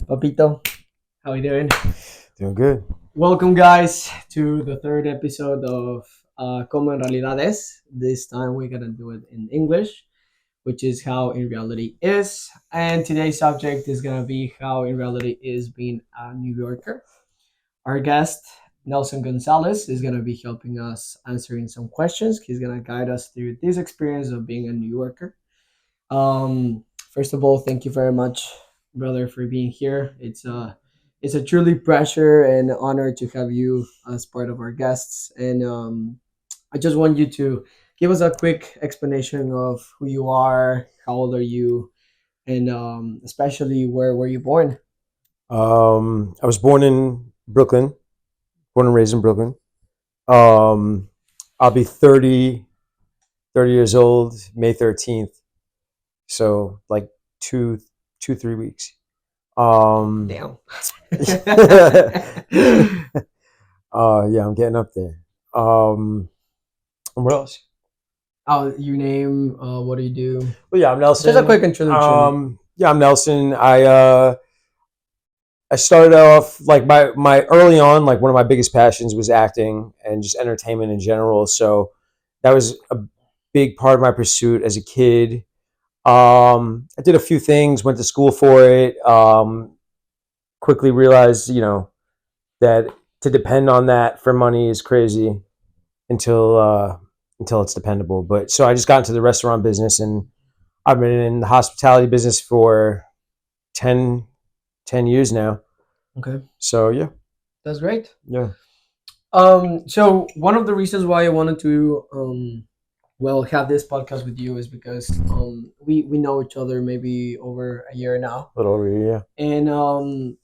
Papito, how you doing? Doing good. Welcome, guys, to the third episode of Cómo en Realidades. This time we're gonna do it in English, which is how in reality is. And today's subject is gonna be how in reality is being a New Yorker. Our guest, Nelson Gonzalez, is gonna be helping us answering some questions. He's gonna guide us through this experience of being a New Yorker. First of all, thank you very much, brother, for being here. It's a truly pleasure and honor to have you as part of our guests. And I just want you to give us a quick explanation of who you are, how old are you, and especially where were you born? I was born in Brooklyn, born and raised in Brooklyn. Um, I'll be 30 years old, May 13th. So like two, 3 weeks. Um, Damn. yeah, I'm getting up there. And what else? Your name? What do you do? Well, yeah, I'm Just a quick Nelson. introduction. Yeah, I'm Nelson. I started off like my early on, like one of my biggest passions was acting and just entertainment in general. So that was a big part of my pursuit as a kid. I did a few things, went to school for it. Quickly realized, that to depend on that for money is crazy until it's dependable. But so I just got into the restaurant business, and I've been in the hospitality business for 10, 10 years now. Okay, So yeah, that's great. yeah. So one of the reasons why I wanted to have this podcast with you is because we know each other maybe over a year now, A little over here, yeah. and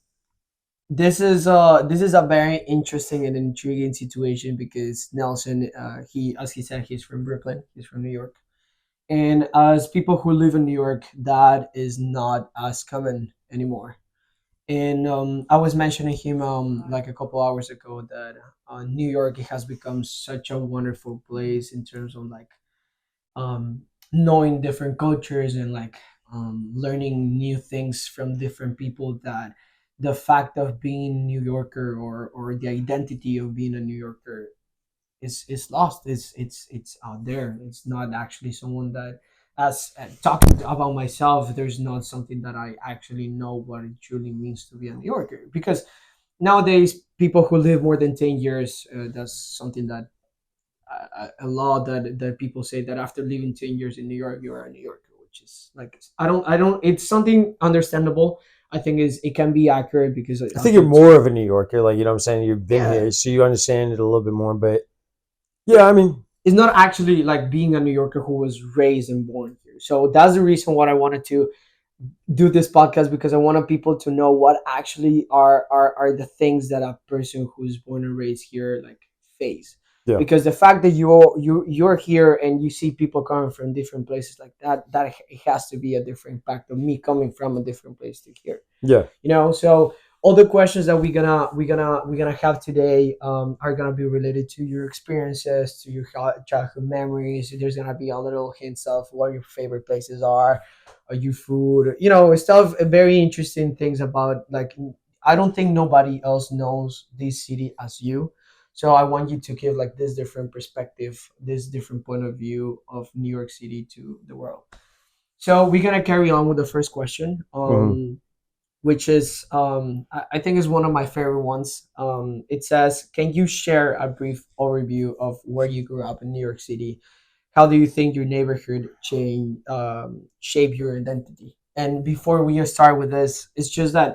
this is a very interesting and intriguing situation because Nelson, he as he said, he's from Brooklyn, he's from New York, and as people who live in New York, that is not as common anymore. And I was mentioning him like a couple hours ago that New York has become such a wonderful place in terms of like um, knowing different cultures and like learning new things from different people. That the fact of being New Yorker or the identity of being a New Yorker is lost. It's out there. It's not actually someone that as talking about myself. There's not something that I actually know what it truly means to be a New Yorker because nowadays people who live more than 10 years, that's something that a law that people say that after living 10 years in New York you are a New Yorker, which is like I don't it's something understandable. I think is it can be accurate because I think you're more of a New Yorker, like, you know what I'm saying? You've been yeah, here, so you understand it a little bit more. But yeah, I mean, it's not actually like being a New Yorker who was raised and born here. So that's the reason why I wanted to do this podcast because I wanted people to know what actually are the things that a person who's born and raised here like face. yeah, Because the fact that you're here and you see people coming from different places like that, that it has to be a different impact of me coming from a different place to here. yeah, So all the questions that we're gonna have today are gonna be related to your experiences, to your childhood memories. There's gonna be a little hints of what your favorite places are your food, stuff, very interesting things about like I don't think nobody else knows this city as you. So I want you to give like this different perspective, this different point of view of New York City to the world. So we're gonna carry on with the first question. hmm Which is I think is one of my favorite ones. It says, "Can you share a brief overview of where you grew up in New York City? How do you think your neighborhood change shape your identity?" And before we start with this, it's just that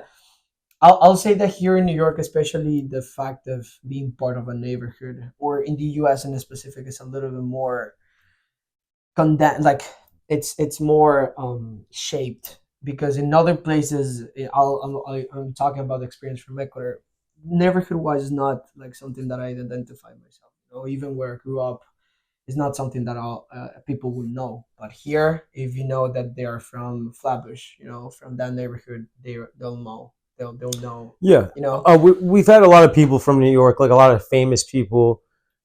I'll say that here in New York, especially the fact of being part of a neighborhood, or in the U.S. in specific, is a little bit more condensed. Like it's more shaped because in other places, I'm talking about the experience from Ecuador. Neighborhood wise is not like something that I identify myself. Even where I grew up, is not something that all people would know. But here, if you know that they are from Flatbush, from that neighborhood, they'll know. They'll know. yeah. You know. We've had a lot of people from New York, like a lot of famous people,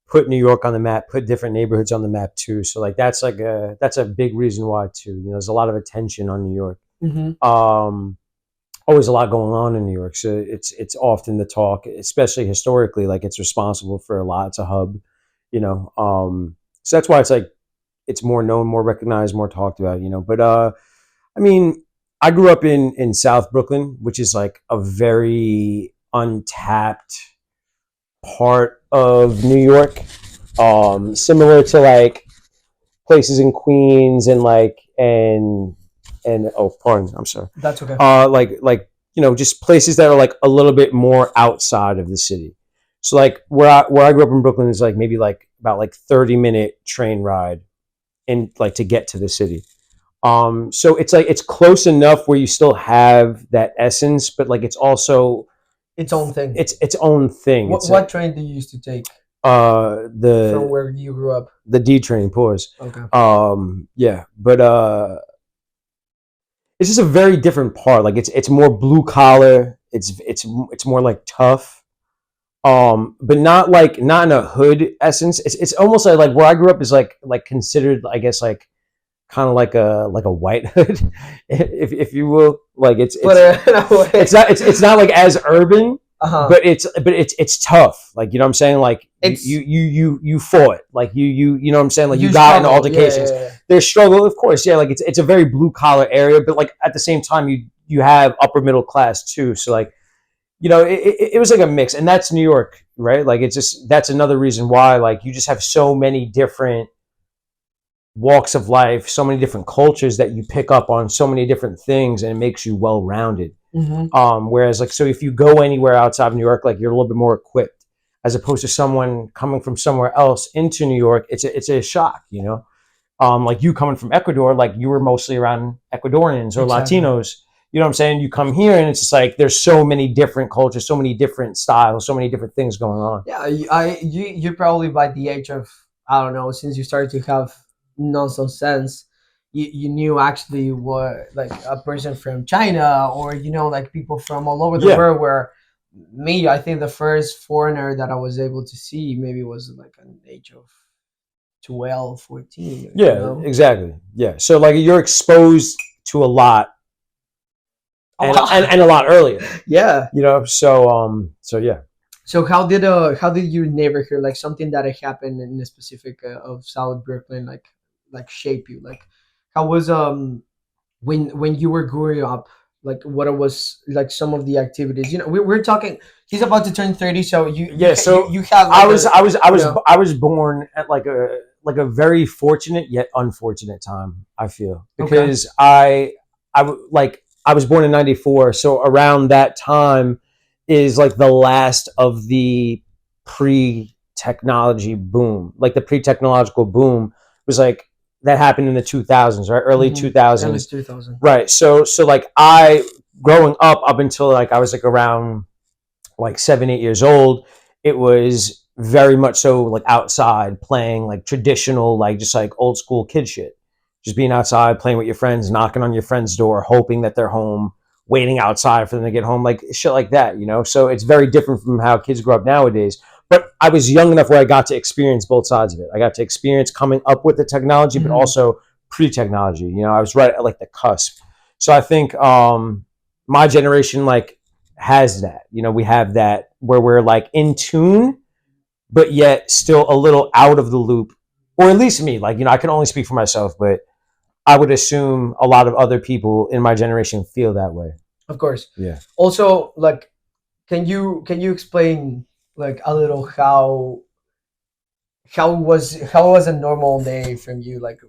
put New York on the map, put different neighborhoods on the map too. So like that's a big reason why too. There's a lot of attention on New York. Hmm. Um, always a lot going on in New York. So it's often the talk, especially historically, like it's responsible for a lot. It's a hub, you know. So that's why it's like it's more known, more recognized, more talked about, you know. But I mean, I grew up in South Brooklyn, which is like a very untapped part of New York. Similar to like places in Queens and like and oh, pardon, I'm sorry. That's okay. Like you know, just places that are like a little bit more outside of the city. So like where I grew up in Brooklyn is like maybe like about like 30-minute train ride and like to get to the city. So it's like it's close enough where you still have that essence, but like it's also Its own thing. it's its own thing. What train do you used to take from The where you grew up? the D train. Pause. Okay. Yeah, but it's just a very different part. Like it's more blue collar. It's more like tough. But not in a hood essence. It's almost like where I grew up is like considered, I guess, like kind of like a white hood, if you will. Like it's not like as urban, but it's tough. Like, you know what I'm saying? Like you fought. Like you know what I'm saying? Like you got in altercations. Yeah. There's struggle, of course. Yeah, like it's a very blue collar area, but like at the same time you have upper middle class too. So like, you know, it was like a mix, and that's New York, right? Like it's just that's another reason why like you just have so many different walks of life, so many different cultures that you pick up on so many different things, and it makes you well rounded. Whereas like, so if you go anywhere outside of New York, like you're a little bit more equipped as opposed to someone coming from somewhere else into New York. It's a shock, you know. Like you coming from Ecuador, like you were mostly around Ecuadorians or Latinos. You know what I'm saying? You come here and it's just like there's so many different cultures, so many different styles, so many different things going on. Yeah, you probably by the age of, I don't know, since you started to have nonsense sense, you knew actually what like a person from China, or you know, like people from all over the Yeah. world. Where me, I think the first foreigner that I was able to see maybe was like an age of 12, 14. Yeah, You know? exactly. Yeah. So like you're exposed to a lot and a lot earlier. Yeah. You know, so yeah. So how did your neighborhood, like something that had happened in a specific of South Brooklyn, like shape you? Like how was when you were growing up, like what it was like some of the activities? You know, we're talking. He's about to turn 30, so Yeah, so you have. Like I was born at like a very fortunate yet unfortunate time, I feel, because I was born in 94, so around that time is like the last of the pre-technology boom. Like the pre-technological boom was like that happened in the 2000s, right? Early 2000s. 2000. Right. So like I growing up until like I was like around like 7, 8 years old, it was very much so like outside playing like traditional, like just like old school kid shit. Just being outside, playing with your friends, knocking on your friend's door, hoping that they're home, waiting outside for them to get home, like shit like that, you know? So it's very different from how kids grow up nowadays. But I was young enough where I got to experience both sides of it. I got to experience coming up with the technology, but also pre-technology. You know, I was right at like the cusp. So I think my generation like has that. You know, we have that where we're like in tune, but yet still a little out of the loop. Or at least me. Like, you know, I can only speak for myself, but I would assume a lot of other people in my generation feel that way. Of course. Yeah. Also, like, can you explain like a little how was a normal day from you, like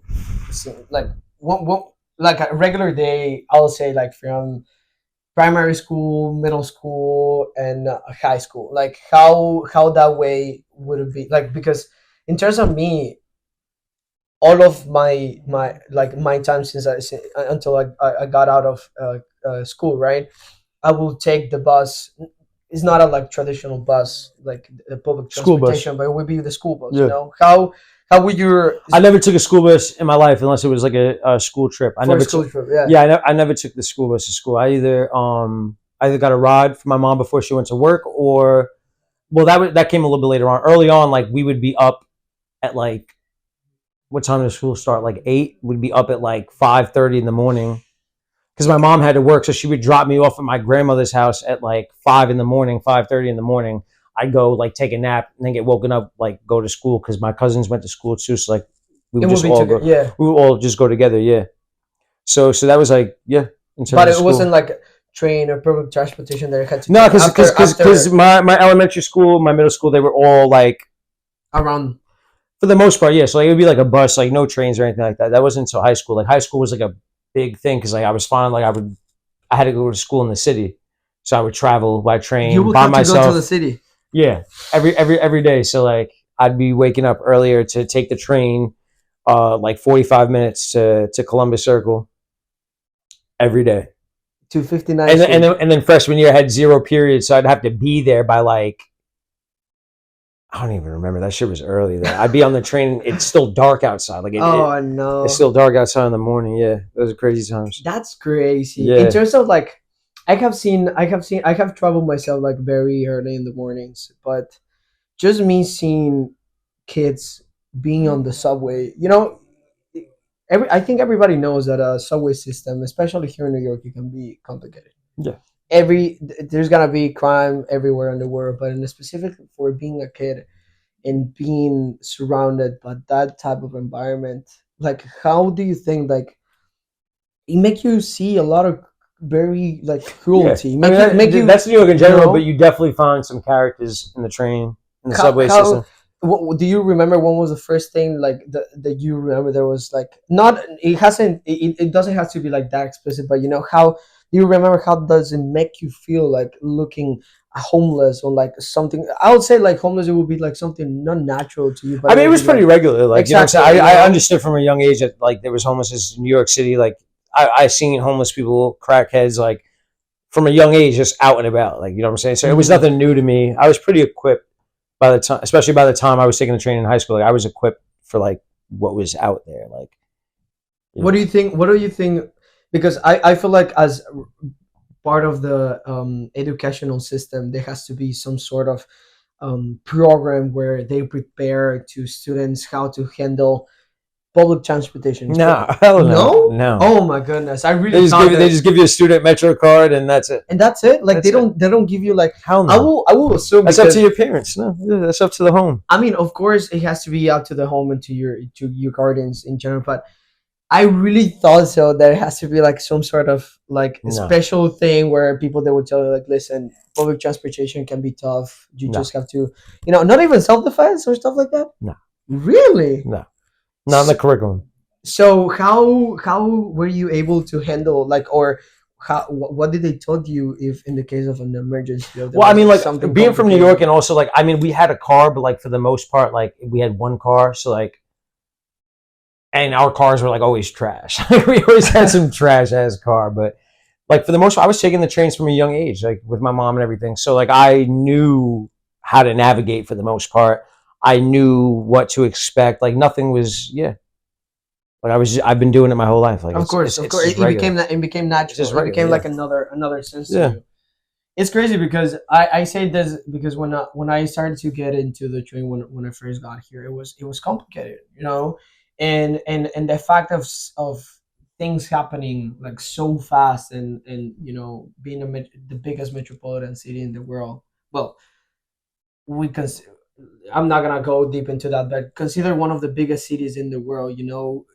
like what like a regular day, I'll say, like from primary school, middle school, and high school, like how that way would it be like? Because in terms of me, all of my time until I got out of school, right? I will take the bus. It's not a like traditional bus, like the public School bus. transportation, but it would be the school bus. Yeah. You know how would your I never took a school bus in my life unless it was like a school trip. I for a never school took. trip? Yeah. Yeah, I never took the school bus to school. I either got a ride from my mom before she went to work, or well, that came a little bit later on. Early on, like we would be up at like what time does school start? Like 8. We'd be up at like 5:30 in the morning, because my mom had to work, so she would drop me off at my grandmother's house at like 5 in the morning, 5:30 in the morning. I'd go like take a nap and then get woken up, like go to school because my cousins went to school too. So like we It would would just be all together. go. Yeah, We would all just go together. Yeah. So that was like in terms but of it wasn't school. like train or public transportation that you had to No, take because my elementary school, my middle school, they were all like around. for the most part, yeah. So like, it would be like a bus, like no trains or anything like that. That wasn't until high school. Like high school was like a big thing because like I was fine. Like I had to go to school in the city, so I would travel by You train will by have to go to the myself. city. Yeah, every day. So like I'd be waking up earlier to take the train, like 45 minutes to Columbus Circle every day. To 59th And Street. and then freshman year I had 0 periods, so I'd have to be there by like I don't even remember. That shit was early though. I'd be on the train. It's still dark outside. Like Oh no, it's still dark outside in the morning. Yeah, those are crazy times. that's crazy. Yeah. In terms of like, I have traveled myself like very early in the mornings, but just me seeing kids being on the subway, I think everybody knows that a subway system, especially here in New York, it can be complicated. Yeah. There's gonna be crime everywhere in the world, but in specific for being a kid and being surrounded by that type of environment, like how do you think like it make you see a lot of very like cruelty? Yeah. Make you that's New York in general, know? but you definitely find some characters in the train, in the how, subway how system. do you remember when was the first thing like that you remember there was like not it doesn't have to be like that explicit, but how do you remember how does it make you feel like looking homeless or like something? I would say like homeless it would be like something not natural to you, but I mean, it would was be pretty like, regular. Like, exactly, you know what I'm saying? I understood from a young age that like there was homelessness in New York City. Like I seen homeless people, crackheads, like from a young age, just out and about. Like, you know what I'm saying? So it was Mhm. nothing new to me. I was pretty equipped by the time, especially by the time I was taking the train in high school. Like, I was equipped for like what was out there. Like, What do you think? What do you think? Because I feel like as part of the educational system, there has to be some sort of program where they prepare to students how to handle public transportation. no, hell no, No? no. Oh my goodness! I They really just thought give you, they that, just give you a student metro card and that's it. and that's it. Like That's it. they don't give you like. Hell I no. will assume That's up because to your parents. No, yeah, that's up to the home. I mean, of course, it has to be up to the home and to your guardians in general, but I really thought so that it has to be like some sort of like a No, special thing where people they would tell you like, listen, public transportation can be tough. You no, just have to, not even self defense or stuff like that. no, Really? no. Not in the curriculum. So how were you able to handle like or how what did they told you if in the case of an emergency? Or there Well, I was, mean, like something being from New York, complicated? and also like, I mean, we had a car, but like for the most part, like we had one car, so like, and our cars were like always trash. We always had some trash ass car, but like for the most part, I was taking the trains from a young age, like with my mom and everything. So like I knew how to navigate for the most part. I knew what to expect. Like nothing was, yeah. Like I've been doing it my whole life. Like Of course, it's it just regular. became it became It's just natural. It regular, became yeah. like another sense to Yeah. you. It's crazy because I say this because when I started to get into the train when I first got here, it was complicated, and the fact of things happening like so fast and being the biggest metropolitan city in the world. Well, we can. I'm not gonna go deep into that, but consider one of the biggest cities in the world. Well,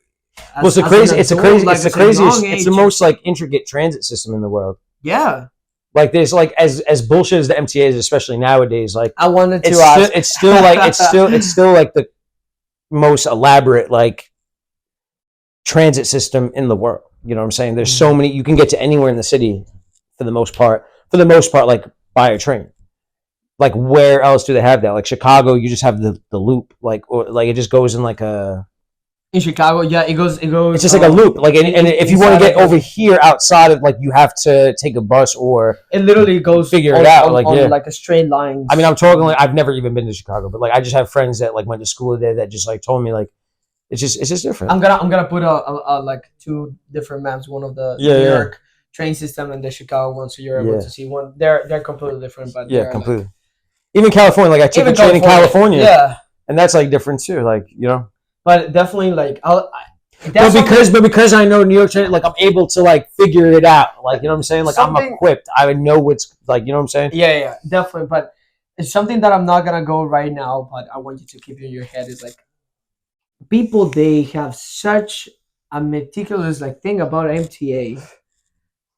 As an adult, like it's the as a young craziest, it's the age, most like intricate transit system in the world. yeah. Like there's like as bullshit as the MTA is, especially nowadays. Like I wanted to still ask. it's still like it's still like the most elaborate like transit system in the world. You know what I'm saying? There's so many. You can get to anywhere in the city for the most part. For the most part, like by a train. Like where else do they have that? Like Chicago, you just have the loop. Like or like it just goes in like a. In Chicago, yeah, it goes. It's just like a loop. Like and if you want to inside get of over here outside of like you have to take a bus or it literally goes figure on, it out. on, Like on yeah. like a straight line. I mean, I'm talking like I've never even been to Chicago, but like I just have friends that like went to school there that just like told me like it's just different. I'm gonna put a like two different maps. One of the Yeah, New yeah. York train system and the Chicago one, so you're able Yeah. to see one. They're completely different, but Yeah, they're completely. like Even California, like I took a even train in California, Yeah, and that's like different too. Like you know, but definitely like That's something. But because I know New York, like I'm able to like figure it out. Like you know what I'm saying? Like I'm Something. equipped. I know what's like. You know what I'm saying? Yeah, yeah, definitely. But it's something that I'm not gonna go right now. But I want you to keep in your head. Is like people they have such a meticulous like thing about MTA.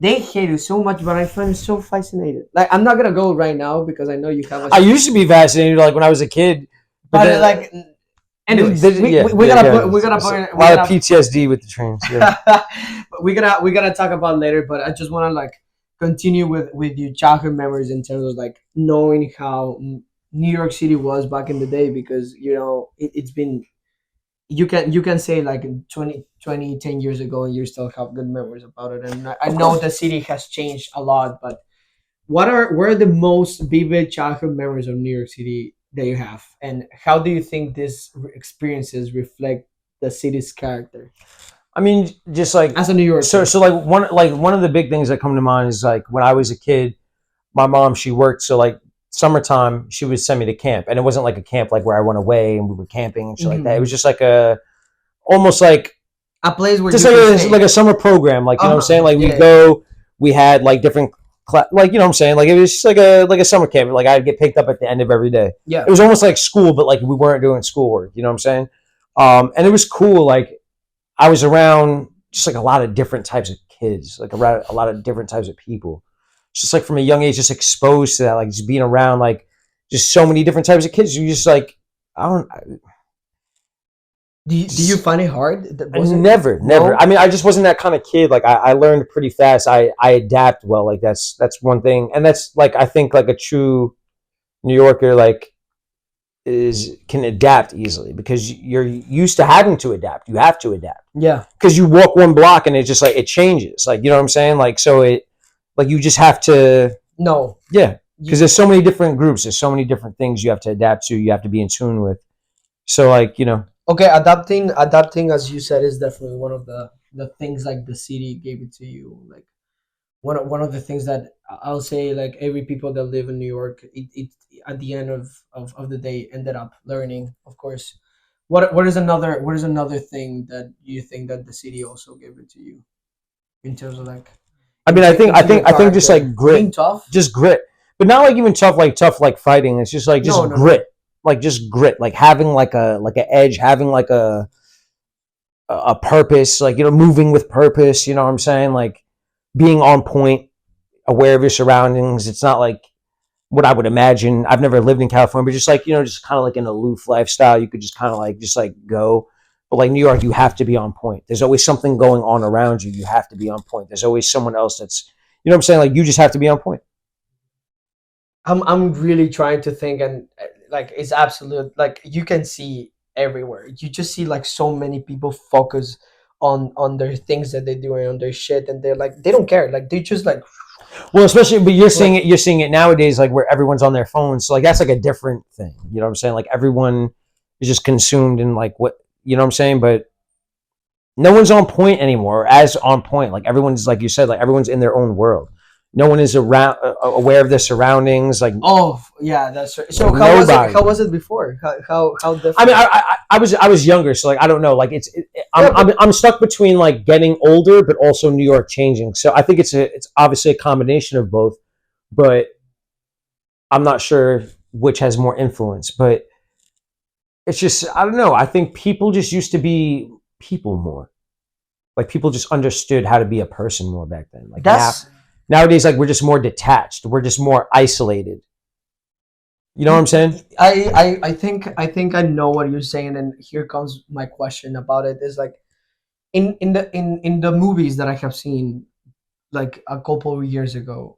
They hate it so much, but I find it so fascinating. Like I'm not gonna go right now because I know you have a. I used to be fascinated like when I was a kid, but But then like, anyways, yeah, we yeah, gotta yeah. put we gotta It's a put we lot of gotta PTSD with the trains. Yeah. we gotta talk about later. But I just want to like continue with your childhood memories in terms of like knowing how New York City was back in the day because you know it's been you can say like 10 years ago and you still have good memories about it and I Of know course. the city has changed a lot but what are the most vivid childhood memories of New York City that you have, and how do you think these experiences reflect the city's character I mean, just like as a New Yorker? so like one of the big things that come to mind is like when I was a kid, my mom she worked so like summertime she would send me to camp and it wasn't like a camp like where I went away and we were camping and shit like that. It was Mhm. just like a almost like A place where just you can like stay. a summer program. Like you know what I'm Uh-huh. saying? Like we Yeah, yeah, go, we had like different like you know what I'm saying? Like it was just like a summer camp. Like I'd get picked up at the end of every day. yeah. It was almost like school, but like we weren't doing schoolwork. You know what I'm saying? And it was cool. Like I was around just like a lot of different types of kids, like around a lot of different types of people. Just like from a young age, just exposed to that, like just being around like just so many different types of kids. You just like I don't Do you just find it hard? That wasn't never. no. I mean, I just wasn't that kind of kid. Like I learned pretty fast. I adapt well. Like that's one thing, and that's like I think like a true New Yorker like is can adapt easily because you're used to having to adapt. You have to adapt Yeah. because you walk one block and it just like it changes. Like you know what I'm saying? Like so it like you just have to No. yeah because You, there's so many different groups. There's so many different things you have to adapt to. You have to be in tune with. So like you know okay, adapting as you said is definitely one of the things like the city gave it to you. Like one of the things that I'll say like every people that live in New York, it at the end of the day ended up learning. Of course, what is another thing that you think that the city also gave it to you in terms of like I mean, into your I think just character like grit, being tough? just grit, but not like even tough like fighting. It's just like No, just no, no. grit, like just grit, like having like a edge, having like a purpose, like you know, moving with purpose. You know what I'm saying? Like being on point, aware of your surroundings. It's not like what I would imagine. I've never lived in California, but just like you know, just kind of like an aloof lifestyle. You could just kind of like just like go. But like New York, you have to be on point. There's always something going on around you. You have to be on point. There's always someone else that's you know what I'm saying. Like you just have to be on point. I'm really trying to think and like it's absolute like you can see everywhere. You just see like so many people focus on their things that they're doing on their shit and they're like they don't care. Like they just Well, especially, but like you're seeing it nowadays, like where everyone's on their phones. So like that's like a different thing. You know what I'm saying? Like everyone is just consumed in like what you know what I'm saying. But no one's on point anymore. As on point, like everyone's like you said, like everyone's in their own world. No one is around aware of their surroundings. oh yeah, that's right. So Like nobody. how was it before? How I mean, different? I was younger, so like I don't know. Like Yeah, but I'm stuck between like getting older, but also New York changing. So I think it's obviously a combination of both. But I'm not sure which has more influence, but it's just I don't know. I think people just used to be people more. Like people just understood how to be a person more back then. Like that's nowadays, like we're just more detached. We're just more isolated. You know what I'm saying? I think I know what you're saying, and here comes my question about it. Is like in the movies that I have seen like a couple of years ago,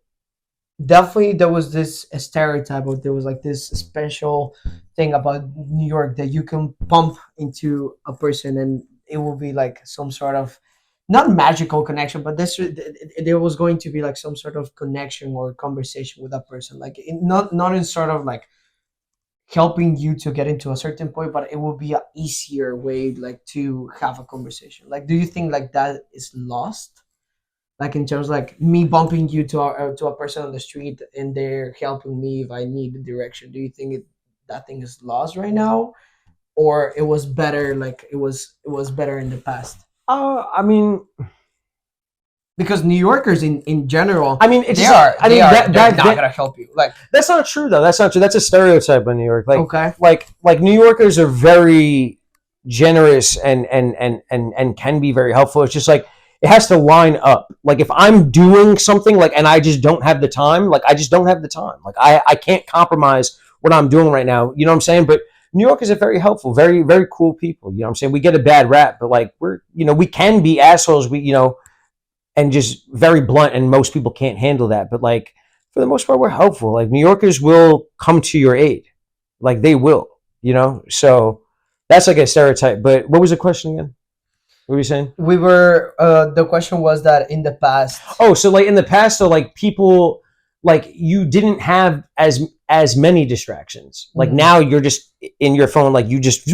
definitely there was this stereotype or there was like this special thing about New York that you can pump into a person and it will be like some sort of not magical connection but there was going to be like some sort of connection or conversation with that person like not in sort of like helping you to get into a certain point but it will be a easier way like to have a conversation like do you think like that is lost like in terms like me bumping you to a person on the street and they're helping me if I need the direction. Do you think that thing is lost right now, or it was better like it was better in the past? I mean, Because New Yorkers in general, I mean, it's they just are I mean they're not gonna help you. Like, that's not true though. That's not true. That's a stereotype in New York. okay, Like New Yorkers are very generous and can be very helpful. It's just like it has to line up. Like if I'm doing something like and I just don't have the time, like I just don't have the time. Like I can't compromise what I'm doing right now. You know what I'm saying? But New Yorkers are very helpful, very very cool people. You know what I'm saying? We get a bad rap, but like we can be assholes. And just very blunt, and most people can't handle that. But like for the most part, we're helpful. Like New Yorkers will come to your aid, like they will, So that's like a stereotype. But what was the question again? What were you saying? we were. The question was that in the past. Oh, so like in the past, so like people, like you didn't have as many distractions. Like now you're just in your phone, like you just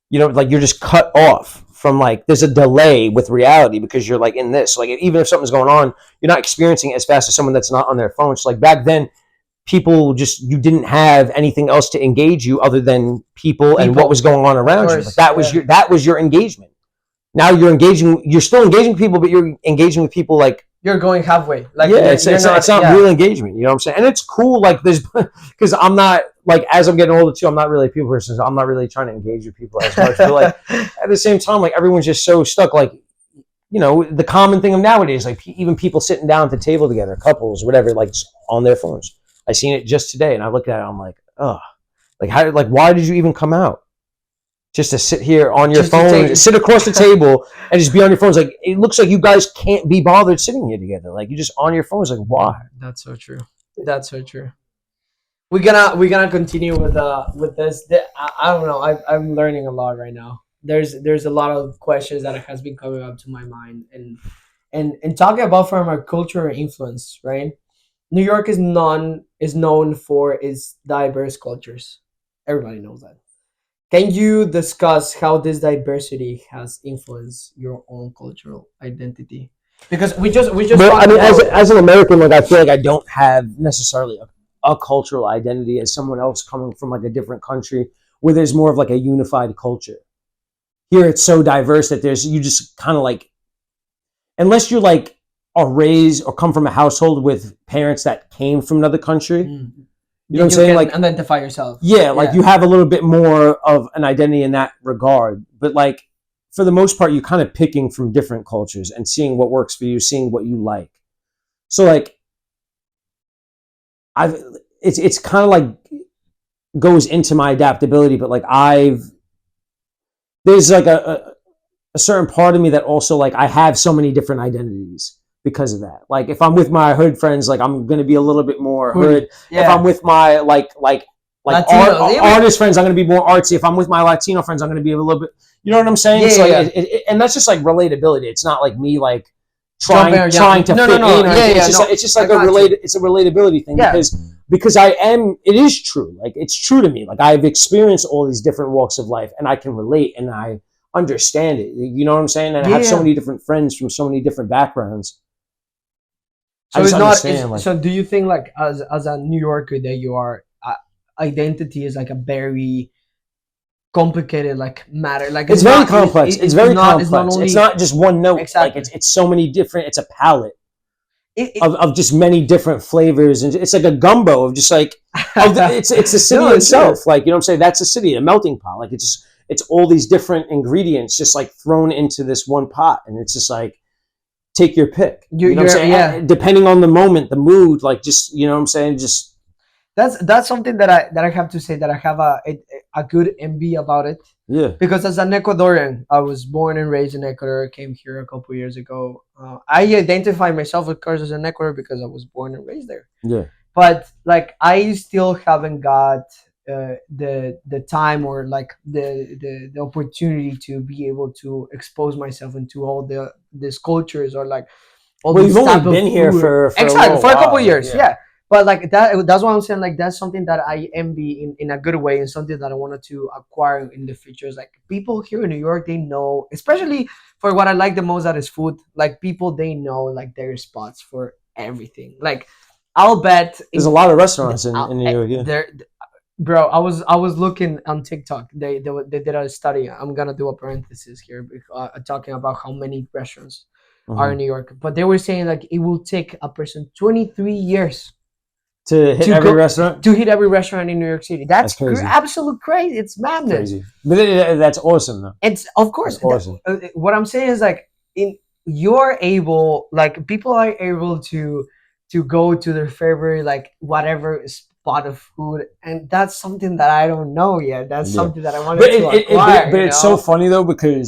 like you're just cut off from like there's a delay with reality because you're like in this. Like even if something's going on, you're not experiencing it as fast as someone that's not on their phone. So like back then, people just you didn't have anything else to engage you other than people and what was going on around you. Like that was your engagement. Now you're still engaging people, but you're engaging with people like you're going halfway. Like it's not real engagement. You know what I'm saying? And it's cool. Like there's because I'm not like as I'm getting older too. I'm not really a people person. So I'm not really trying to engage with people as much. But like at the same time, like everyone's just so stuck. Like the common thing of nowadays, like even people sitting down at the table together, couples, whatever, like on their phones. I seen it just today, and I looked at it. I'm like, oh, like why did you even come out? Just to sit here on your phone, sit across the table, and just be on your phones. Like it looks like you guys can't be bothered sitting here together. Like you're just on your phones. Like why? That's so true. That's so true. We're gonna continue with this. I don't know. I'm learning a lot right now. There's a lot of questions that has been coming up to my mind, and talking about from a cultural influence, right? New York is known for its diverse cultures. Everybody knows that. Can you discuss how this diversity has influenced your own cultural identity? Because we just Well, I talked mean, about as an American, like I feel like I don't have necessarily a cultural identity as someone else coming from like a different country where there's more of like a unified culture. Here, it's so diverse that you just kind of like unless you're like are raised or come from a household with parents that came from another country. You know what I'm saying? Like identify yourself. Yeah, like you have a little bit more of an identity in that regard. But like for the most part, you're kind of picking from different cultures and seeing what works for you, seeing what you like. So like it's kind of like goes into my adaptability, but like there's like a certain part of me that also like I have so many different identities because of that. Like if I'm with my hood friends, like I'm gonna be a little bit more hood. Yeah. If I'm with my like artist friends, I'm gonna be more artsy. If I'm with my Latino friends, I'm gonna be a little bit. You know what I'm saying? And that's just like relatability. It's not like me like trying to fit in. It's just like it's a relatability thing because I am. It is true. Like it's true to me. Like I've experienced all these different walks of life, and I can relate, and I understand it. You know what I'm saying? And I have so many different friends from so many different backgrounds. So it's not. So do you think like as a New Yorker that you are, identity is like a very complicated like matter. Like it's very complex. It's very complex. It's not just one note. Exactly. Like it's so many different. It's a palette of just many different flavors, and it's like a gumbo of just like it's the city itself. Like you know what I'm saying? That's a city, a melting pot. Like it's all these different ingredients just like thrown into this one pot, and it's just like take your pick. You know what I'm saying? Yeah. Depending on the moment, the mood, like just you know what I'm saying, just. That's something that I have to say that I have a good envy about it. Yeah. Because as an Ecuadorian, I was born and raised in Ecuador. Came here a couple years ago. I identify myself, of course, as an Ecuador because I was born and raised there. Yeah. But like I still haven't got the time or like the opportunity to be able to expose myself into all these cultures or like all. Well, you've only been here for a couple of years, yeah. But like that's what I'm saying. Like that's something that I envy in a good way, and something that I wanted to acquire in the future. Is like people here in New York, they know, especially for what I like the most, that is food. Like people, they know like their spots for everything. Like I'll bet there's a lot of restaurants in New York. Yeah. bro, I was looking on TikTok. They did a study. I'm gonna do a parenthesis here, talking about how many restaurants are in Hmm. New York. But they were saying like it will take a person 23 years To hit to every go restaurant. to hit every restaurant in New York City. That's That's crazy. absolute crazy. It's madness. Crazy. But that's awesome though. It's of That's course awesome. what I'm saying is like in you're able like people are able to go to their favorite like whatever spot of food, and that's something that I don't know yet. That's Yeah. something that I wanted to But acquire. You it's so know. funny though because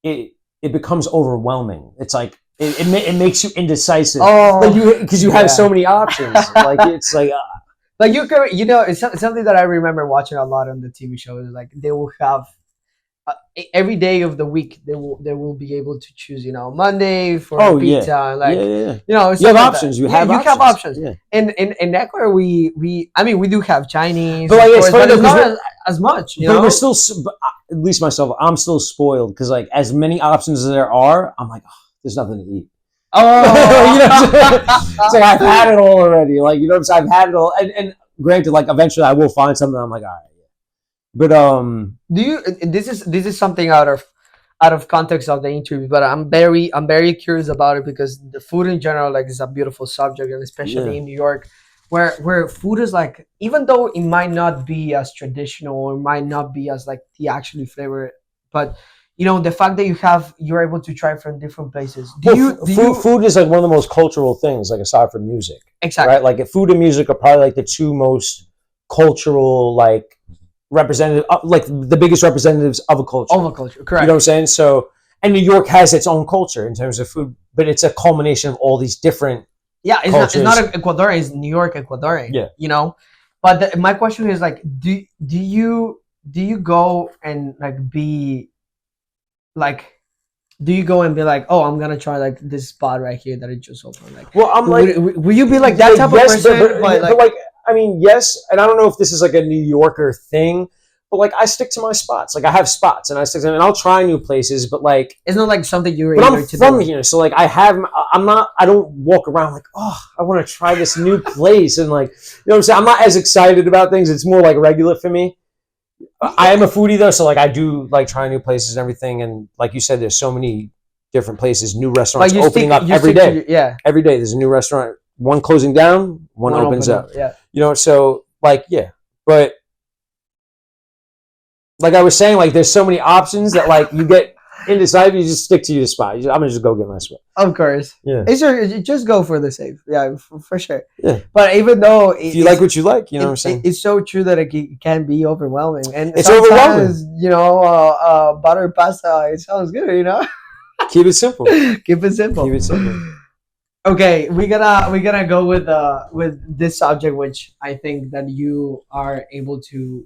it becomes overwhelming. It's like it makes you indecisive. Like Oh because you have yeah. so many options. Like it's like Like you can, it's something that I remember watching a lot on the TV shows. Like they will have every day of the week they will be able to choose, Monday for oh yeah. pizza and Yeah, like, yeah, yeah. You stuff have like that. options. You Yeah, have you have options. options. Yeah. And in Ecuador, we I mean we do have Chinese, But of like it's course, funny but though it's because not as much, but we're still but at least myself I'm still spoiled because like as many options as there are I'm like oh, there's nothing to eat. You know what I'm saying? It's like I've had it all already. Like you know what I'm saying? I've had it all, and granted, like eventually I will find something. I'm like, all right, yeah. But Do you? This is something out of context of the interview, but I'm very curious about it because the food in general like is a beautiful subject, and especially yeah, in New York, where food is like, even though it might not be as traditional or might not be as like the actually flavor, but the fact that you're able to try from different places. Do well, you do food you food is like one of the most cultural things, like aside from music, right? exactly Like food and music are probably like the two most cultural, like representative, like the biggest representatives of a culture. overculture? You know what I'm Correct. saying? So, and New York has its own culture in terms of food, but it's a culmination of all these different Yeah, it's not cultures. Ecuadorian, it's New York Ecuadorian, Yeah. But my question is like, do you go and like be like, do you go and be like, oh, I'm gonna try like this spot right here that it just opened, like, Well, I'm like, will you be like that type of yes, person, but but like, like, I mean, yes, and I don't know if this is like a New Yorker thing, but like, I stick to my spots. Like, I have spots, and I stick to them, and I'll try new places, but like, it's not like something you're but I'm eager to from do? here, so like, I'm not, I don't walk around like, oh, I want to try this new place, and like, you know what I'm saying? I'm not as excited about things. It's more like regular for me. I am a Yeah, foodie though, so like, I do like trying new places and everything, and like you said, there's so many different places, new but restaurants you opening stick up you every stick to day. your, yeah, Every day there's a new restaurant, one closing down, one one opens open up. up, yeah. You know, so like yeah. But like I was saying, like there's so many options that like you get indecisive, you just stick to your spot. I'm gonna just go get my spot. Of course. Yeah. It's your, just go for the safe. Yeah, for sure. Yeah. But even though If you like what you like, you know what I'm saying? it's so true that it can be overwhelming, and It's overwhelming. sometimes butter pasta, it sounds good. Keep it simple. Keep it simple. Keep it simple. Okay, we gonna go with this subject, which I think that you are able to,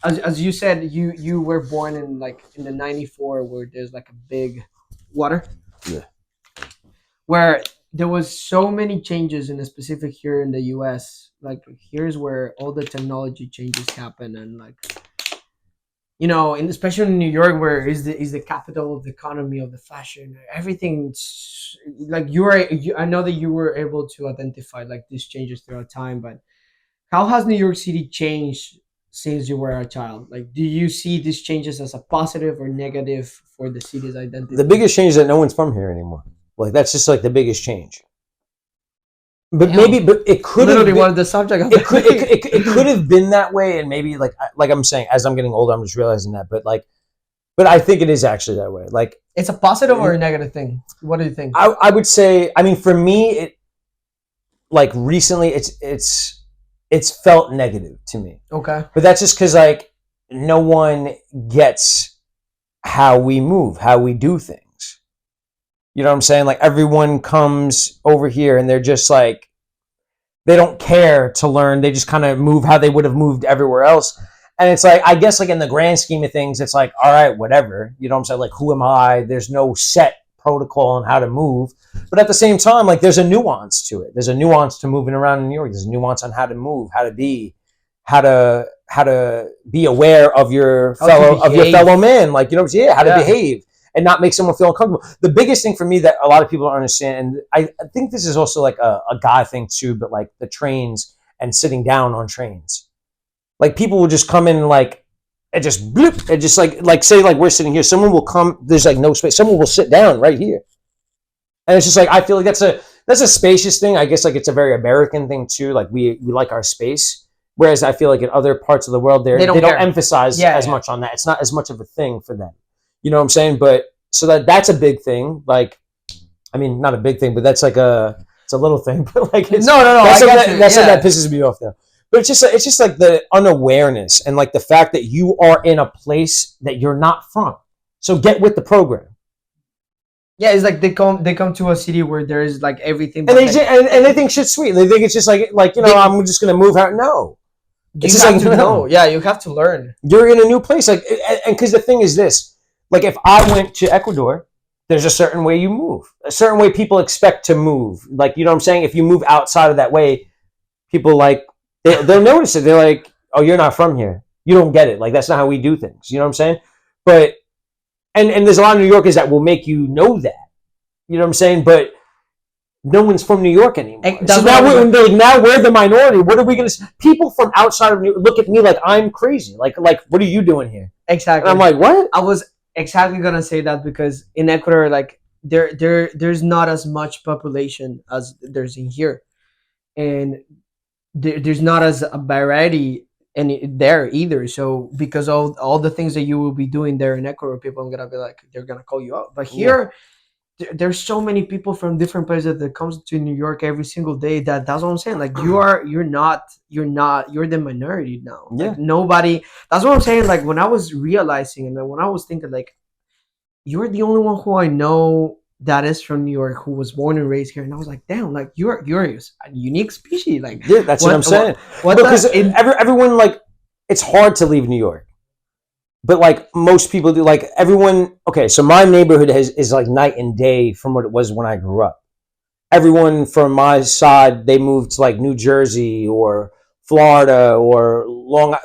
as you said, you were born in like in the '94, where there's like a big water, Yeah. where there was so many changes in a specific here in the US. Like here's where all the technology changes happen, and like, and especially in New York, where is the capital of the economy, of the fashion, everything. Like I know that you were able to identify like these changes throughout time, but how has New York City changed since you were a child? Like, do you see these changes as a positive or negative for the city's The identity? biggest change is that no one's from here anymore. Like that's just like the biggest change. But maybe, Damn, but it could have literally been. was the subject of It could it, the it, it could have been that way, and maybe like I'm saying, as I'm getting older, I'm just realizing that. But I think it is actually that way. Like It's a positive or a negative thing? What do you think? I would say, I mean, for me, it like recently, it's felt negative to me, Okay. but that's just because like no one gets how we move, how we do things. You know what I'm saying? Like everyone comes over here and they're just like they don't care to learn. They just kind of move how they would have moved everywhere else. And it's like, I guess, like in the grand scheme of things, it's like, all right, whatever. You know what I'm saying? Like, who am I? There's no set protocol on how to move. But at the same time, like, there's a nuance to it. There's a nuance to moving around in New York. There's a nuance on how to move, how to be, how to be aware of your How to behave. fellow man. Like, you know, yeah, how to Yeah. behave and not make someone feel uncomfortable. The biggest thing for me that a lot of people don't understand, and I think this is also like a guy thing too, but like the trains and sitting down on trains. Like people will just come in and like it just bloop, it just like say like we're sitting here, someone will come, there's like no space, someone will sit down right here. And it's just like I feel like that's a spacious thing. I guess like it's a very American thing too. Like we like our space. Whereas I feel like in other parts of the world they don't emphasize as much on that. It's not as much of a thing for them. You know what I'm saying? But so that's a big thing. Like, I mean, not a big thing, but that's like it's a little thing. But like, it's, no. That's something that pisses me off now. But it's just like the unawareness and like the fact that you are in a place that you're not from. So get with the program. Yeah, it's like they come to a city where there is like everything, and they think shit's sweet. They think it's just like I'm just gonna move out. No, it's just like no. Yeah, you have to learn. You're in a new place, like, and because the thing is this, like, if I went to Ecuador, there's a certain way you move, a certain way people expect to move. Like, you know what I'm saying? If you move outside of that way, people like they'll notice it. They're like, oh, you're not from here. You don't get it. Like, that's not how we do things. You know what I'm saying? But and there's a lot of New Yorkers that will make you know that. You know what I'm saying? But no one's from New York anymore. So now we're the minority. What are we going to? People from outside of New York look at me like I'm crazy. Like what are you doing here? Exactly. And I'm like, what? I was exactly gonna say that because in Ecuador, like there's not as much population as there's in here, and there's not as a variety there either. So because all the things that you will be doing there in Ecuador, people are gonna be like, they're gonna call you out. But here, there's so many people from different places that comes to New York every single day. That's what I'm saying. Like you're the minority now. Yeah. Like nobody. That's what I'm saying. Like when I was realizing and then when I was thinking, like you're the only one who I know that is from New York, who was born and raised here, and I was like, damn, like you're a unique species. Like, yeah, that's what I'm saying. Because everyone, like, it's hard to leave New York, but like most people do. Like everyone, okay, so my neighborhood is like night and day from what it was when I grew up. Everyone from my side, they moved to like New Jersey or Florida or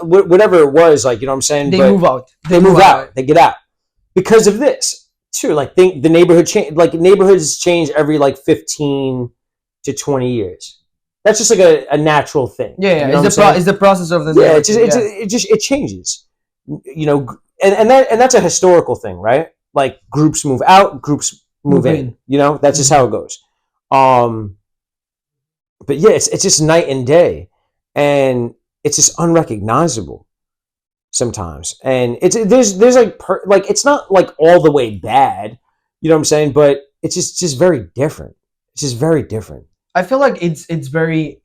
whatever it was. Like, you know what I'm saying? They move out. They move out. They get out because of this. Too, like the neighborhood change, like neighborhoods change every like 15 to 20 years. That's just like a natural thing. Yeah, you know it's the process of the it changes. You know, and that's a historical thing, right? Like groups move out, groups move in. You know, that's just how it goes. But yeah, it's just night and day, and it's just unrecognizable sometimes, and there's like it's not like all the way bad, you know what I'm saying, but it's just very different. It's just very different. I feel like it's very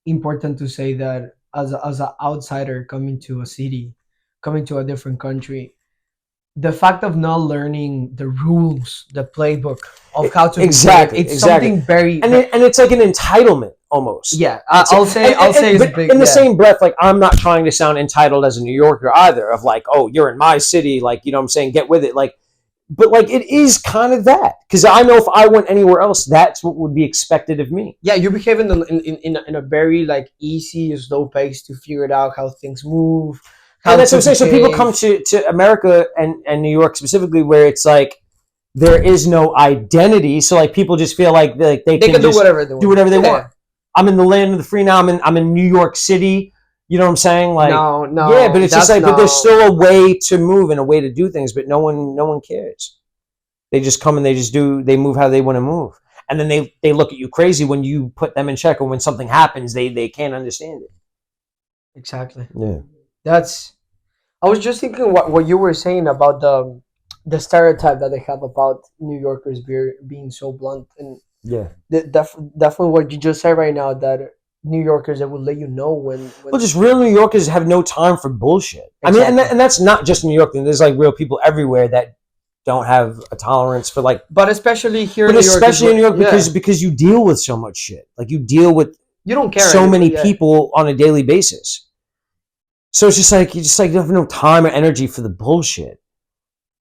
important to say that as an outsider coming to a city, coming to a different country, the fact of not learning the rules, the playbook of how to it's something very and it's like an entitlement almost. Yeah, I'll say it's big, in the same breath, like I'm not trying to sound entitled as a New Yorker either, of like, oh, you're in my city, like, you know what I'm saying, get with it, like, but like it is kind of that, because I know if I went anywhere else, that's what would be expected of me. Yeah, you're behaving in a very like easy, slow pace to figure it out how things move. And that's what I'm saying. So people come to America and New York specifically, where it's like there is no identity. So like people just feel like they can do whatever they want. Do whatever they want. I'm in the land of the free now. I'm in New York City. You know what I'm saying? Like no. Yeah, but it's just like but there's still a way to move and a way to do things, but no one cares. They just come and they move how they want to move. And then they look at you crazy when you put them in check, or when something happens, they can't understand it. Exactly. Yeah. I was just thinking what you were saying about the stereotype that they have about New Yorkers being so blunt, and yeah, definitely what you just said right now, that New Yorkers, that will let you know when well, just real New Yorkers have no time for bullshit. Exactly. I mean, and that's not just New York. There's like real people everywhere that don't have a tolerance for like, but especially here in New York, especially in New York, because you deal with so much shit. Like you deal with you don't care so many people on a daily basis. So it's just like you have no time or energy for the bullshit,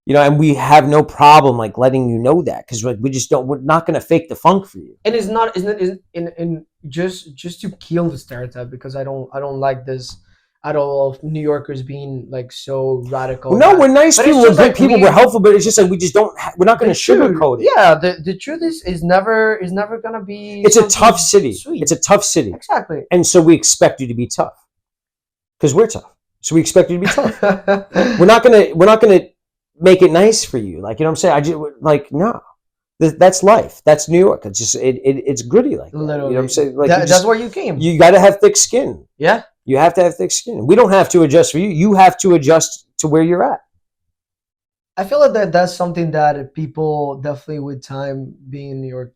you know. And we have no problem like letting you know that, because we just don't. We're not going to fake the funk for you. And it's not in just to kill the stereotype, because I don't like this at all of New Yorkers being like so radical. Well, no, we're nice people. We're good people. We're helpful, but it's just like we just don't. We're not going to sugarcoat it. Yeah, the truth is never going to be. It's a tough city. Sweet. It's a tough city. Exactly. And so we expect you to be tough. because we're tough. So we expect you to be tough. We're not gonna make it nice for you. Like, you know what I'm saying? I just like, no. That's life. That's New York. It's just it's gritty like that. Literally. You know what I'm saying? Like, that's where you came. You got to have thick skin. Yeah. You have to have thick skin. We don't have to adjust for you. You have to adjust to where you're at. I feel like that's something that people definitely with time being in New York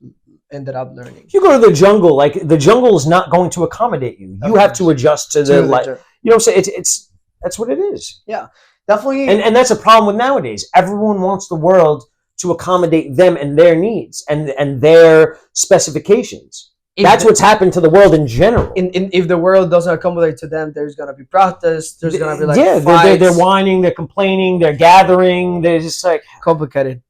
ended up learning. If you go to the jungle, like the jungle is not going to accommodate you. You have to adjust to the life. You know what I'm saying? It's that's what it is. Yeah, definitely. And that's a problem with nowadays. Everyone wants the world to accommodate them and their needs and their specifications. That's what's happened to the world in general. If the world doesn't accommodate to them, there's gonna be protests. There's gonna be like they're whining, they're complaining, they're gathering. They're just like complicated.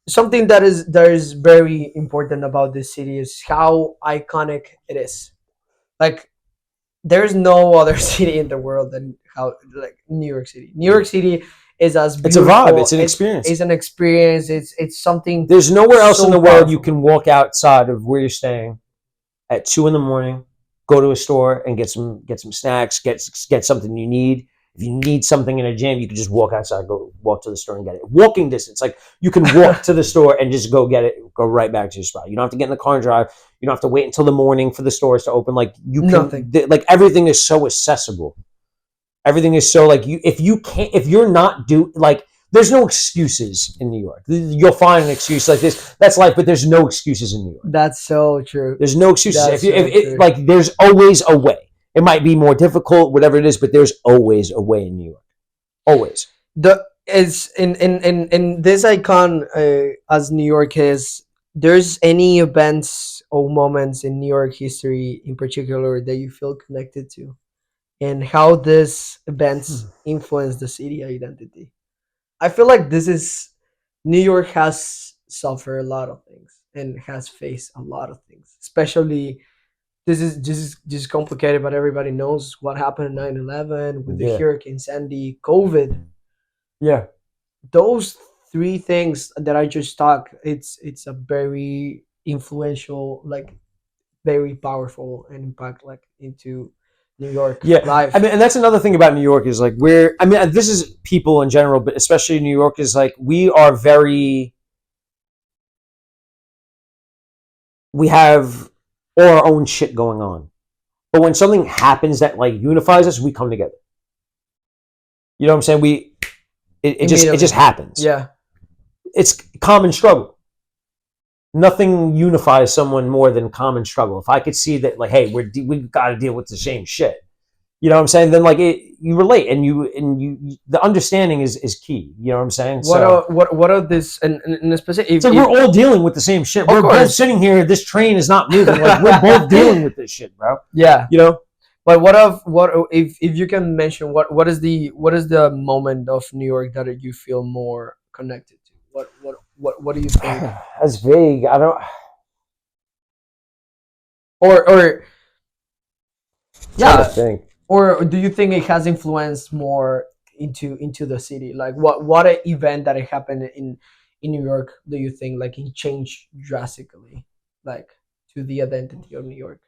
Something that is very important about this city is how iconic it is. Like, there's no other city in the world than how like New York City. New York City is as beautiful. It's a vibe. It's an experience. It's an experience. It's something. There's nowhere else in the world you can walk outside of where you're staying at 2 a.m, go to a store and get some snacks, get something you need. If you need something in a jam, you can just walk outside, go walk to the store and get it. Walking distance, like you can walk to the store and just go get it, go right back to your spot. You don't have to get in the car and drive. You don't have to wait until the morning for the stores to open. Like you can, nothing. Like everything is so accessible. Everything is so like if you're not there's no excuses in New York. You'll find an excuse like this. That's life, but there's no excuses in New York. That's so true. There's no excuses. Like there's always a way. It might be more difficult, whatever it is, but there's always a way in New York. Always. Is in this icon as New York is. There's any events or moments in New York history in particular that you feel connected to, and how these events influence the city identity? I feel like New York has suffered a lot of things and has faced a lot of things. Especially, this is just complicated, but everybody knows what happened in 9/11 with the Hurricane Sandy, COVID. Yeah, those three things that I just talked. It's a very influential, like very powerful and impact like into New York life. I mean, and that's another thing about New York is like this is people in general, but especially New York is like we have all our own shit going on, but when something happens that like unifies us, we come together. You know what I'm saying? It just happens. Yeah, it's common struggle. Nothing unifies someone more than common struggle. If I could see that, like, hey, we've got to deal with the same shit. You know what I'm saying? Then, like, you relate, and you the understanding is key. You know what I'm saying? What are this and specific? It's like we're all dealing with the same shit. We're both sitting here. This train is not moving. Like, we're both dealing with this shit, bro. Yeah. You know. But if you can mention what is the moment of New York that you feel more connected to? What do you think? That's vague. I don't. Or yeah. Think. Or do you think it has influenced more into the city? Like what an event that it happened in New York do you think like it changed drastically, like to the identity of New York?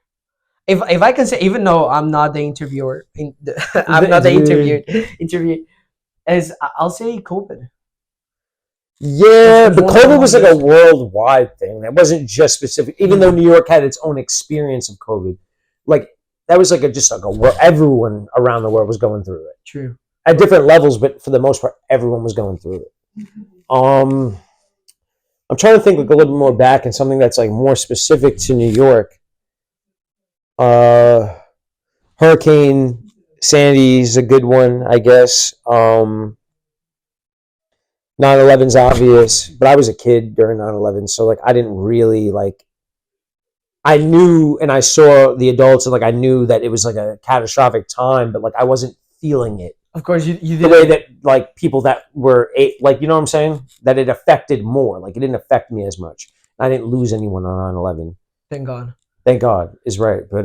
If I can say, even though I'm not the interviewer, I'm not the interview, as I'll say COVID. Yeah, but COVID was like a worldwide thing. That wasn't just specific. Even though New York had its own experience of COVID, like that was like everyone around the world was going through it. True. At different levels, but for the most part, everyone was going through it. I'm trying to think like a little bit more back and something that's like more specific to New York. Hurricane Sandy's a good one, I guess. 9/11's obvious, but I was a kid during 9/11, so like I didn't really like. I knew and I saw the adults and like I knew that it was like a catastrophic time, but like I wasn't feeling it. Of course, you did the way that like people that were like, you know what I'm saying, that it affected more. Like it didn't affect me as much. I didn't lose anyone on 9/11. Thank God. Thank God is right, but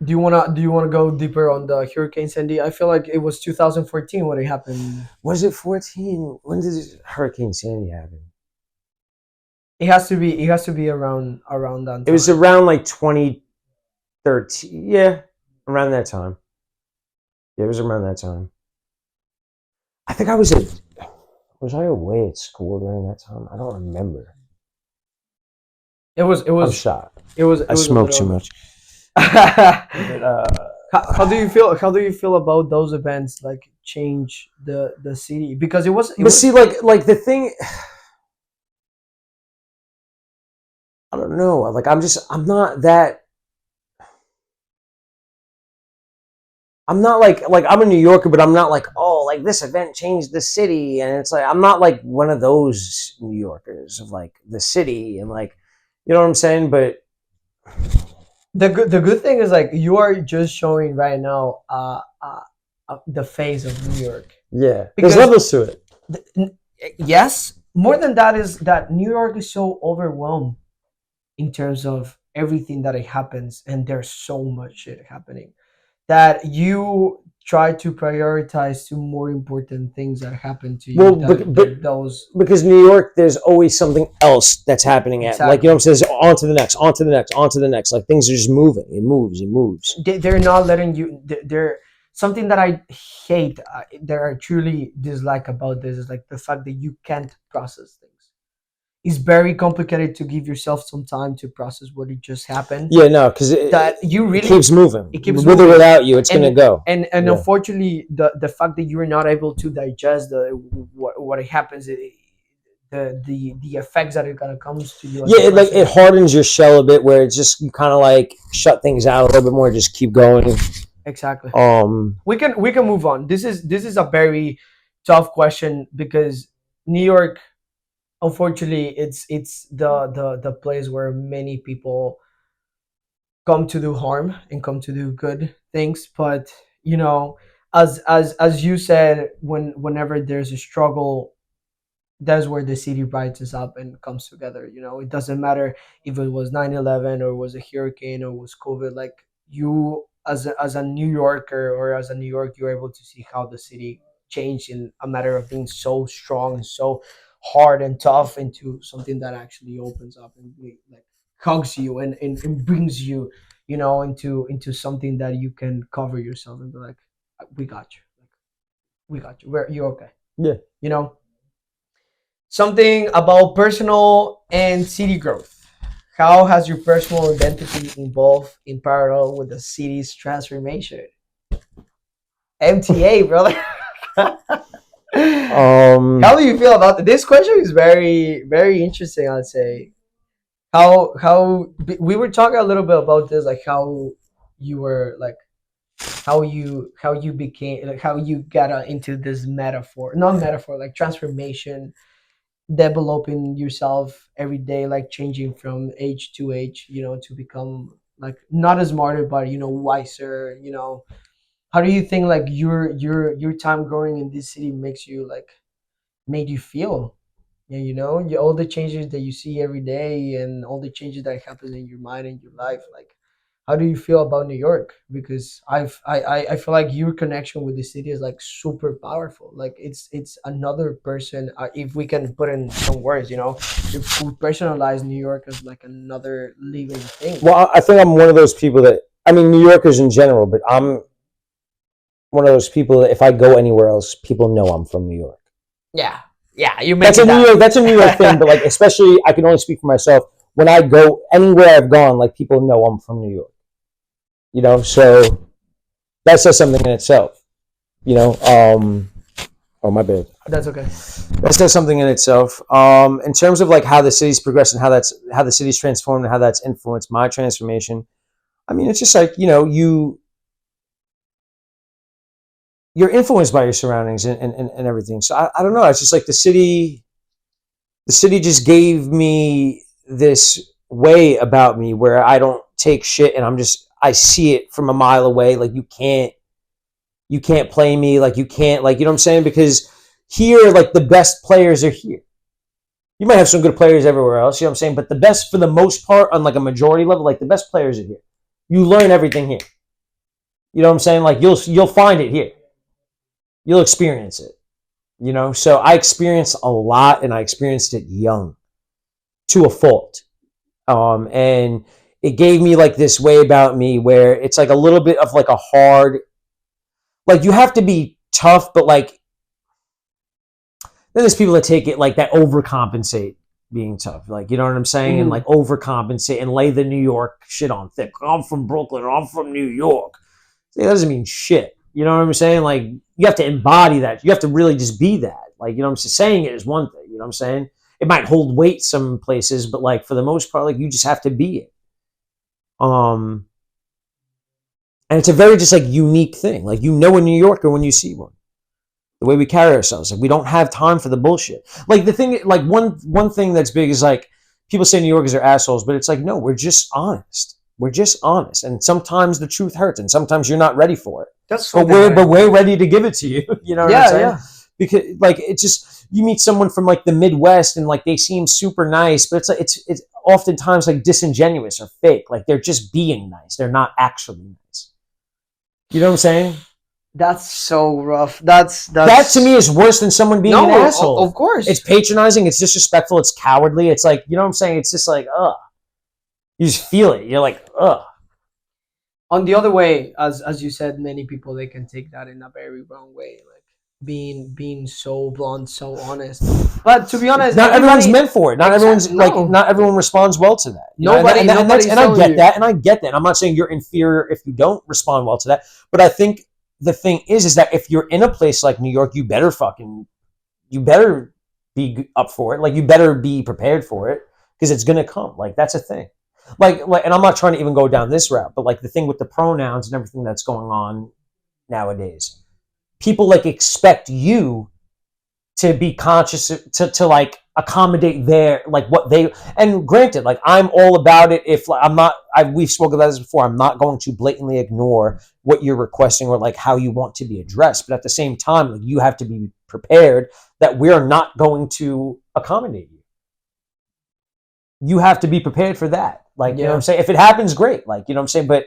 Do you wanna go deeper on the Hurricane Sandy? I feel like it was 2014 when it happened. Was it 14? When did Hurricane Sandy happen? It has to be around that time. It was around like 2013, 13. Yeah, around that time. Yeah, it was around that time. I think was I away at school during that time? I don't remember. It was it I'm was shocked. it I was a smoked too little. much. But How do you feel? How do you feel about those events? Like change the city because it but see, was like the thing, I don't know. Like I'm not that. I'm not like I'm a New Yorker, but I'm not like, oh, like this event changed the city, and it's like I'm not like one of those New Yorkers of like the city and like, you know what I'm saying? But the good thing is like you are just showing right now the face of New York yeah, there's because levels to it. yes, more than that is that New York is so overwhelmed in terms of everything that it happens, and there's so much shit happening that you try to prioritize to more important things that happen to Well, you that those because New York, there's always something else that's happening at like you know exactly. what I'm saying. On to the next, on to the next, on to the next. Like things are just moving. It moves. It moves. They're not letting you they're something that I hate that I truly dislike about this is like the fact that you can't process things. It's very complicated to give yourself some time to process what it just happened, Yeah, no, because that you it really keeps moving. it keeps With or moving. without you, it's gonna and go. and Yeah. unfortunately the fact that you're not able to digest what happens, the effects that are gonna comes to you as a Yeah, it person. hardens your shell a bit, where it's just you kind of like shut things out a little bit more, just keep going. Exactly. Um, We can move on. This is a very tough question because New York, unfortunately, it's the place where many people come to do harm and come to do good things. But as you said, whenever there's a struggle, that's where the city rises up and comes together. It doesn't matter if it was 9/11 or was a hurricane or was COVID. Like, you as a New Yorker or as a New York, you're able to see how the city changed in a matter of being so strong and so hard and tough into something that actually opens up and like hugs you and brings you, into something that you can cover yourself and be like, we got you, like, we got you, you're okay, yeah. you know something about personal and city growth. How has your personal identity evolved in parallel with the city's transformation? MTA, brother. Um, How do you feel about this question? Is very, very interesting, I'd say. How we were talking a little bit about this, like how you were like how you became, like how you got into this metaphor, not metaphor, like transformation, developing yourself every day, like changing from age to age, to become like not as smarter but wiser. How do you think like your time growing in this city makes you like made you feel? Yeah, all the changes that you see every day and all the changes that happen in your mind and your life, like how do you feel about New York? Because I feel like your connection with the city is like super powerful. Like it's another person. If we can put in some words, if we personalize New York as like another living thing. well, I think I'm one of those people that I mean New Yorkers in general, but I'm one of those people that if I go anywhere else, people know I'm from New York. Yeah, yeah, you That's a mentioned New that. York. That's a New York thing. But like, especially, I can only speak for myself. When I go anywhere I've gone, like people know I'm from New York. You know, so that says something in itself. You know, oh my bad. That's okay. That says something in itself. In terms of like how the city's progressed and how the city's transformed and how that's influenced my transformation. I mean, it's just like you're influenced by your surroundings and everything. So I don't know. It's just like the city just gave me this way about me where I don't take shit and I see it from a mile away. Like you can't play me. Like you can't, like, you know what I'm saying? Because here, like the best players are here. You might have some good players everywhere else, you know what I'm saying? But the best for the most part on like a majority level, like the best players are here. You learn everything here. You know what I'm saying? Like you'll find it here. You'll experience it. You know? So I experienced a lot and I experienced it young to a fault. And it gave me like this way about me where it's like a little bit of like a hard, like you have to be tough, but like then there's people that take it like that overcompensate being tough. Like, you know what I'm saying? And like overcompensate and lay the New York shit on thick. I'm from Brooklyn or I'm from New York. It doesn't mean shit. You know what I'm saying? Like, you have to embody that. You have to really just be that. Like, you know what I'm saying? Saying it is one thing. You know what I'm saying? It might hold weight some places, but like for the most part, like you just have to be it. And it's a very just like unique thing. Like, you know a New Yorker when you see one. The way we carry ourselves. Like, we don't have time for the bullshit. Like, the thing, like one thing that's big is like people say New Yorkers are assholes, but it's like, no, we're just honest. We're just honest. And sometimes the truth hurts, and sometimes you're not ready for it. That's but we're ready to give it to you. You know what I'm saying? Yeah. Because like it's just, you meet someone from like the Midwest and like they seem super nice, but it's like it's oftentimes like disingenuous or fake. Like they're just being nice. They're not actually nice. You know what I'm saying? That's so rough. That to me is worse than someone being an asshole. Of course. It's patronizing, it's disrespectful, it's cowardly. It's like, you know what I'm saying? It's just like, ugh. You just feel it. You're like, ugh. On the other way, as you said, many people, they can take that in a very wrong way. Like being so blunt, so honest. But to be honest, not everyone's meant for it. Not everyone's like, not everyone responds well to that. Nobody, and I get that, and I get that. I'm not saying you're inferior if you don't respond well to that, but I think the thing is that if you're in a place like New York, you better be up for it. Like, you better be prepared for it because it's gonna come. Like, that's a thing. Like, and I'm not trying to even go down this route, but like the thing with the pronouns and everything that's going on nowadays, people like expect you to be conscious to like accommodate their like what they, and granted, like I'm all about it. If like, we've spoken about this before, I'm not going to blatantly ignore what you're requesting or like how you want to be addressed, but at the same time, like, you have to be prepared that we're not going to accommodate you. You have to be prepared for that. Like, you know what I'm saying? If it happens, great. Like, you know what I'm saying? But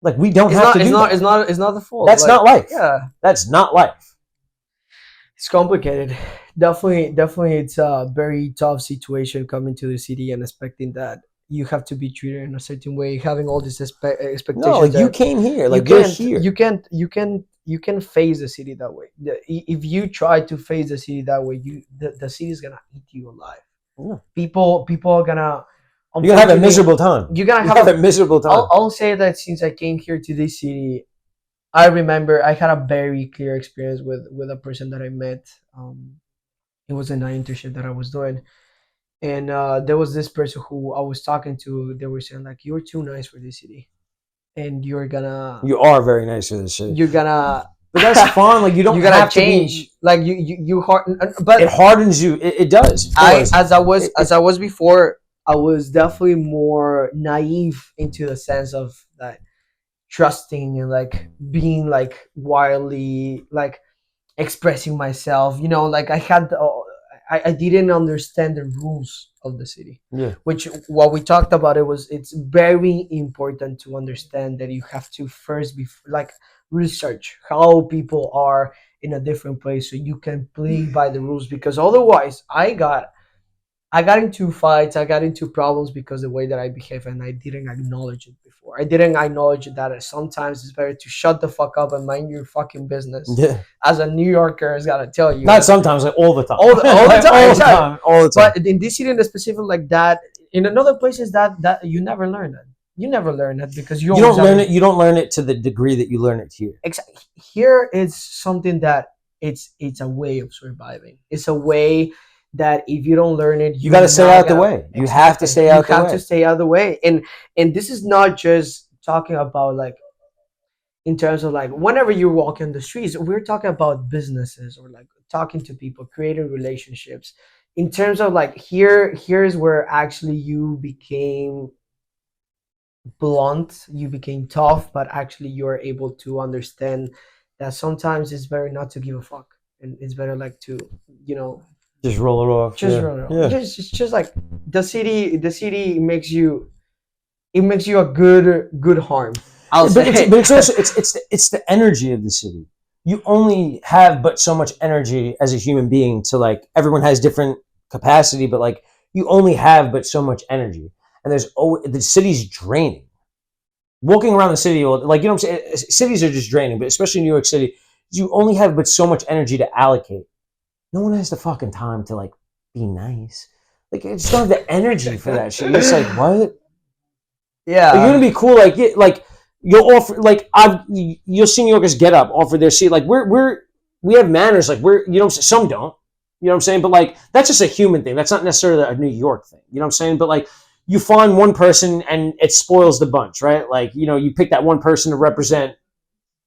like, we don't have to do that. It's not the fault. That's not life. Yeah. That's not life. It's complicated. Definitely it's a very tough situation coming to the city and expecting that you have to be treated in a certain way, having all these expectations. No, like, you came here. Like, you're here. You can face the city that way. If you try to face the city that way, the city is gonna eat you alive. Yeah. People are gonna. You're gonna have a miserable time. You're gonna have a miserable time. I'll say that since I came here to this city, I remember I had a very clear experience with a person that I met. It was in an internship that I was doing, and there was this person who I was talking to. They were saying like, "You're too nice for this city, and you are very nice for this city. You're gonna." But that's fun. Like, you don't have change. To be, like you harden, but it hardens you. It does. As I was before, I was definitely more naive into the sense of that trusting and like being like wildly like expressing myself. You know, like I didn't understand the rules of the city. Yeah. Which what we talked about, it's very important to understand that you have to first be like research how people are in a different place so you can play by the rules, because otherwise I got into fights, I got into problems because the way that I behave, and I didn't acknowledge it before. I didn't acknowledge that sometimes it's better to shut the fuck up and mind your fucking business. Yeah. As a New Yorker, I gotta tell you. Not sometimes, like all the time. All the time. All the time. But in this city, in the specific like that, in another places that you never learn that. You never learn it because you don't learn it. You don't learn it to the degree that you learn it here. Exactly. Here it's something that it's a way of surviving. It's a way that if you don't learn it, you got to stay out the way. You have to stay out the way. You have to stay out the way. And this is not just talking about like in terms of like whenever you're walking the streets, we're talking about businesses or like talking to people, creating relationships. In terms of like here's where actually you became blunt, you became tough, but actually you're able to understand that sometimes it's better not to give a fuck, and it's better like to, you know, just roll it off. Roll it off. Yeah. Just like the city makes you a good harm. But it's also it's the energy of the city. You only have but so much energy as a human being to like, everyone has different capacity, but like you only have but so much energy. and the city's draining. Walking around the city, like, you know what I'm saying, cities are just draining, but especially New York City, you only have but so much energy to allocate. No one has the fucking time to like be nice. Like, I just don't have the energy for that shit. You're just like, what? Yeah. Like, you're gonna be cool, like you'll offer, like, you'll see New Yorkers get up, offer their seat. Like, we have manners. Like, you know, some don't. You know what I'm saying? But like, that's just a human thing. That's not necessarily a New York thing. You know what I'm saying? But like, you find one person and it spoils the bunch, right? Like, you know, you pick that one person to represent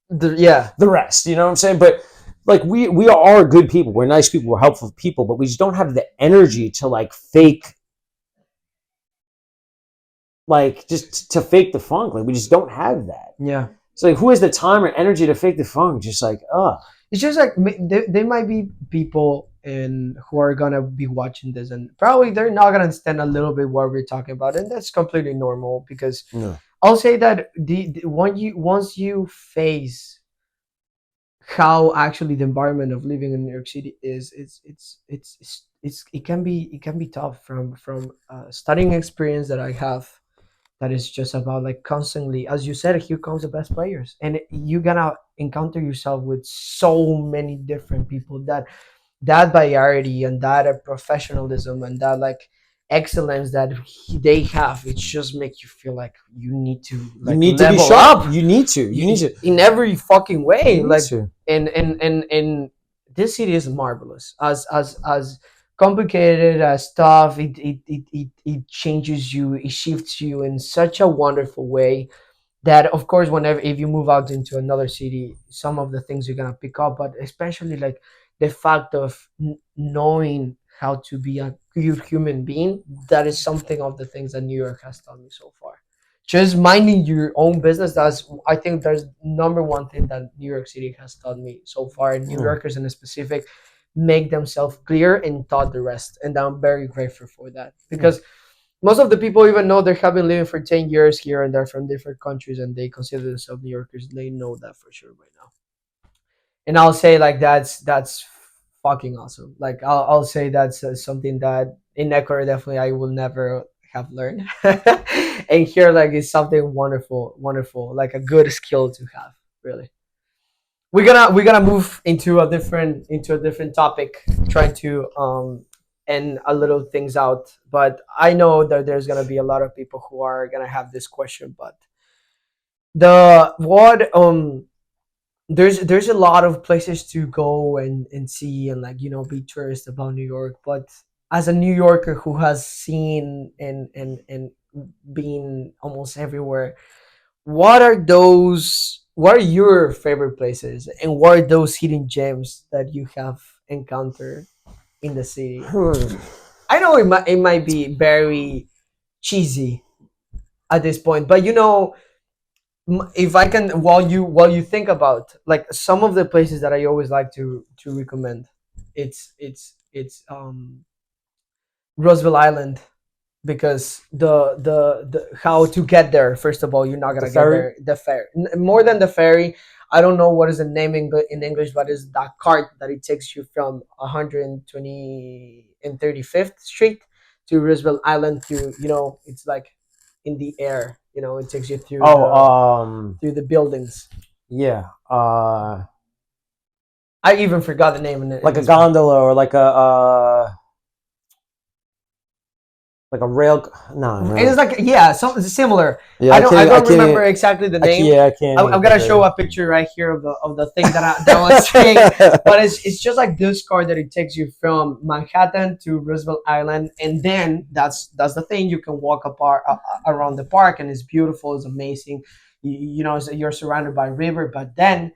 the rest. You know what I'm saying? But like, we are good people. We're nice people. We're helpful people. But we just don't have the energy to like fake, like, just to fake the funk. Like, we just don't have that. Yeah. So like, who has the time or energy to fake the funk? Just like, It's just like there might be people who are gonna be watching this, and probably they're not gonna understand a little bit what we're talking about, and that's completely normal because no. I'll say that once you face how actually the environment of living in New York City is, it can be tough from studying experience that I have, that is just about like constantly, as you said, here comes the best players, and you're gonna encounter yourself with so many different people that variety and that professionalism and that like excellence that they have, it just make you feel like you need to You like need to be level sharp. up. You need to. You need to. In every fucking way. You need Like, to. and this city is marvelous. As complicated as stuff, it changes you, it shifts you in such a wonderful way that, of course, whenever if you move out into another city, some of the things you're gonna pick up, but especially like the fact of knowing how to be a good human being, that is something of the things that New York has taught me so far. Just minding your own business, that's, I think, there's number one thing that New York City has taught me so far, and New Yorkers in specific make themselves clear and taught the rest, and I'm very grateful for that, because most of the people, even though they have been living for 10 years here and they're from different countries and they consider themselves New Yorkers, they know that for sure right now. And I'll say like that's fucking awesome. Like, I'll say that's something that in Ecuador definitely I will never have learned. And here, like, it's something wonderful, like a good skill to have, really. We're gonna move into a different topic, trying to end a little things out, but I know that there's gonna be a lot of people who are gonna have this question. But the what there's a lot of places to go and see and, like, be tourist about New York. But as a New Yorker who has seen and been almost everywhere, what are your favorite places, and what are those hidden gems that you have encountered in the city? I know it might be very cheesy at this point, but if I can, while you think about, like, some of the places that I always like to recommend, it's Roosevelt Island, because the how to get there. First of all, you're not gonna The get ferry? there. The ferry, more than the ferry. I don't know what is the name in English, but it's that cart that it takes you from 120 and 35th Street to Roosevelt Island. It's like in the air. It takes you through the buildings. Yeah. I even forgot the name in it. Like a gondola, or like a rail. No. It's like, yeah, something similar. Yeah, I don't remember even, exactly the name. I can't. I'm gonna show a picture right here of the thing that I was saying, but it's just like this car that it takes you from Manhattan to Roosevelt Island, and then that's the thing. You can walk around the park, and it's beautiful. It's amazing. You're surrounded by river, but then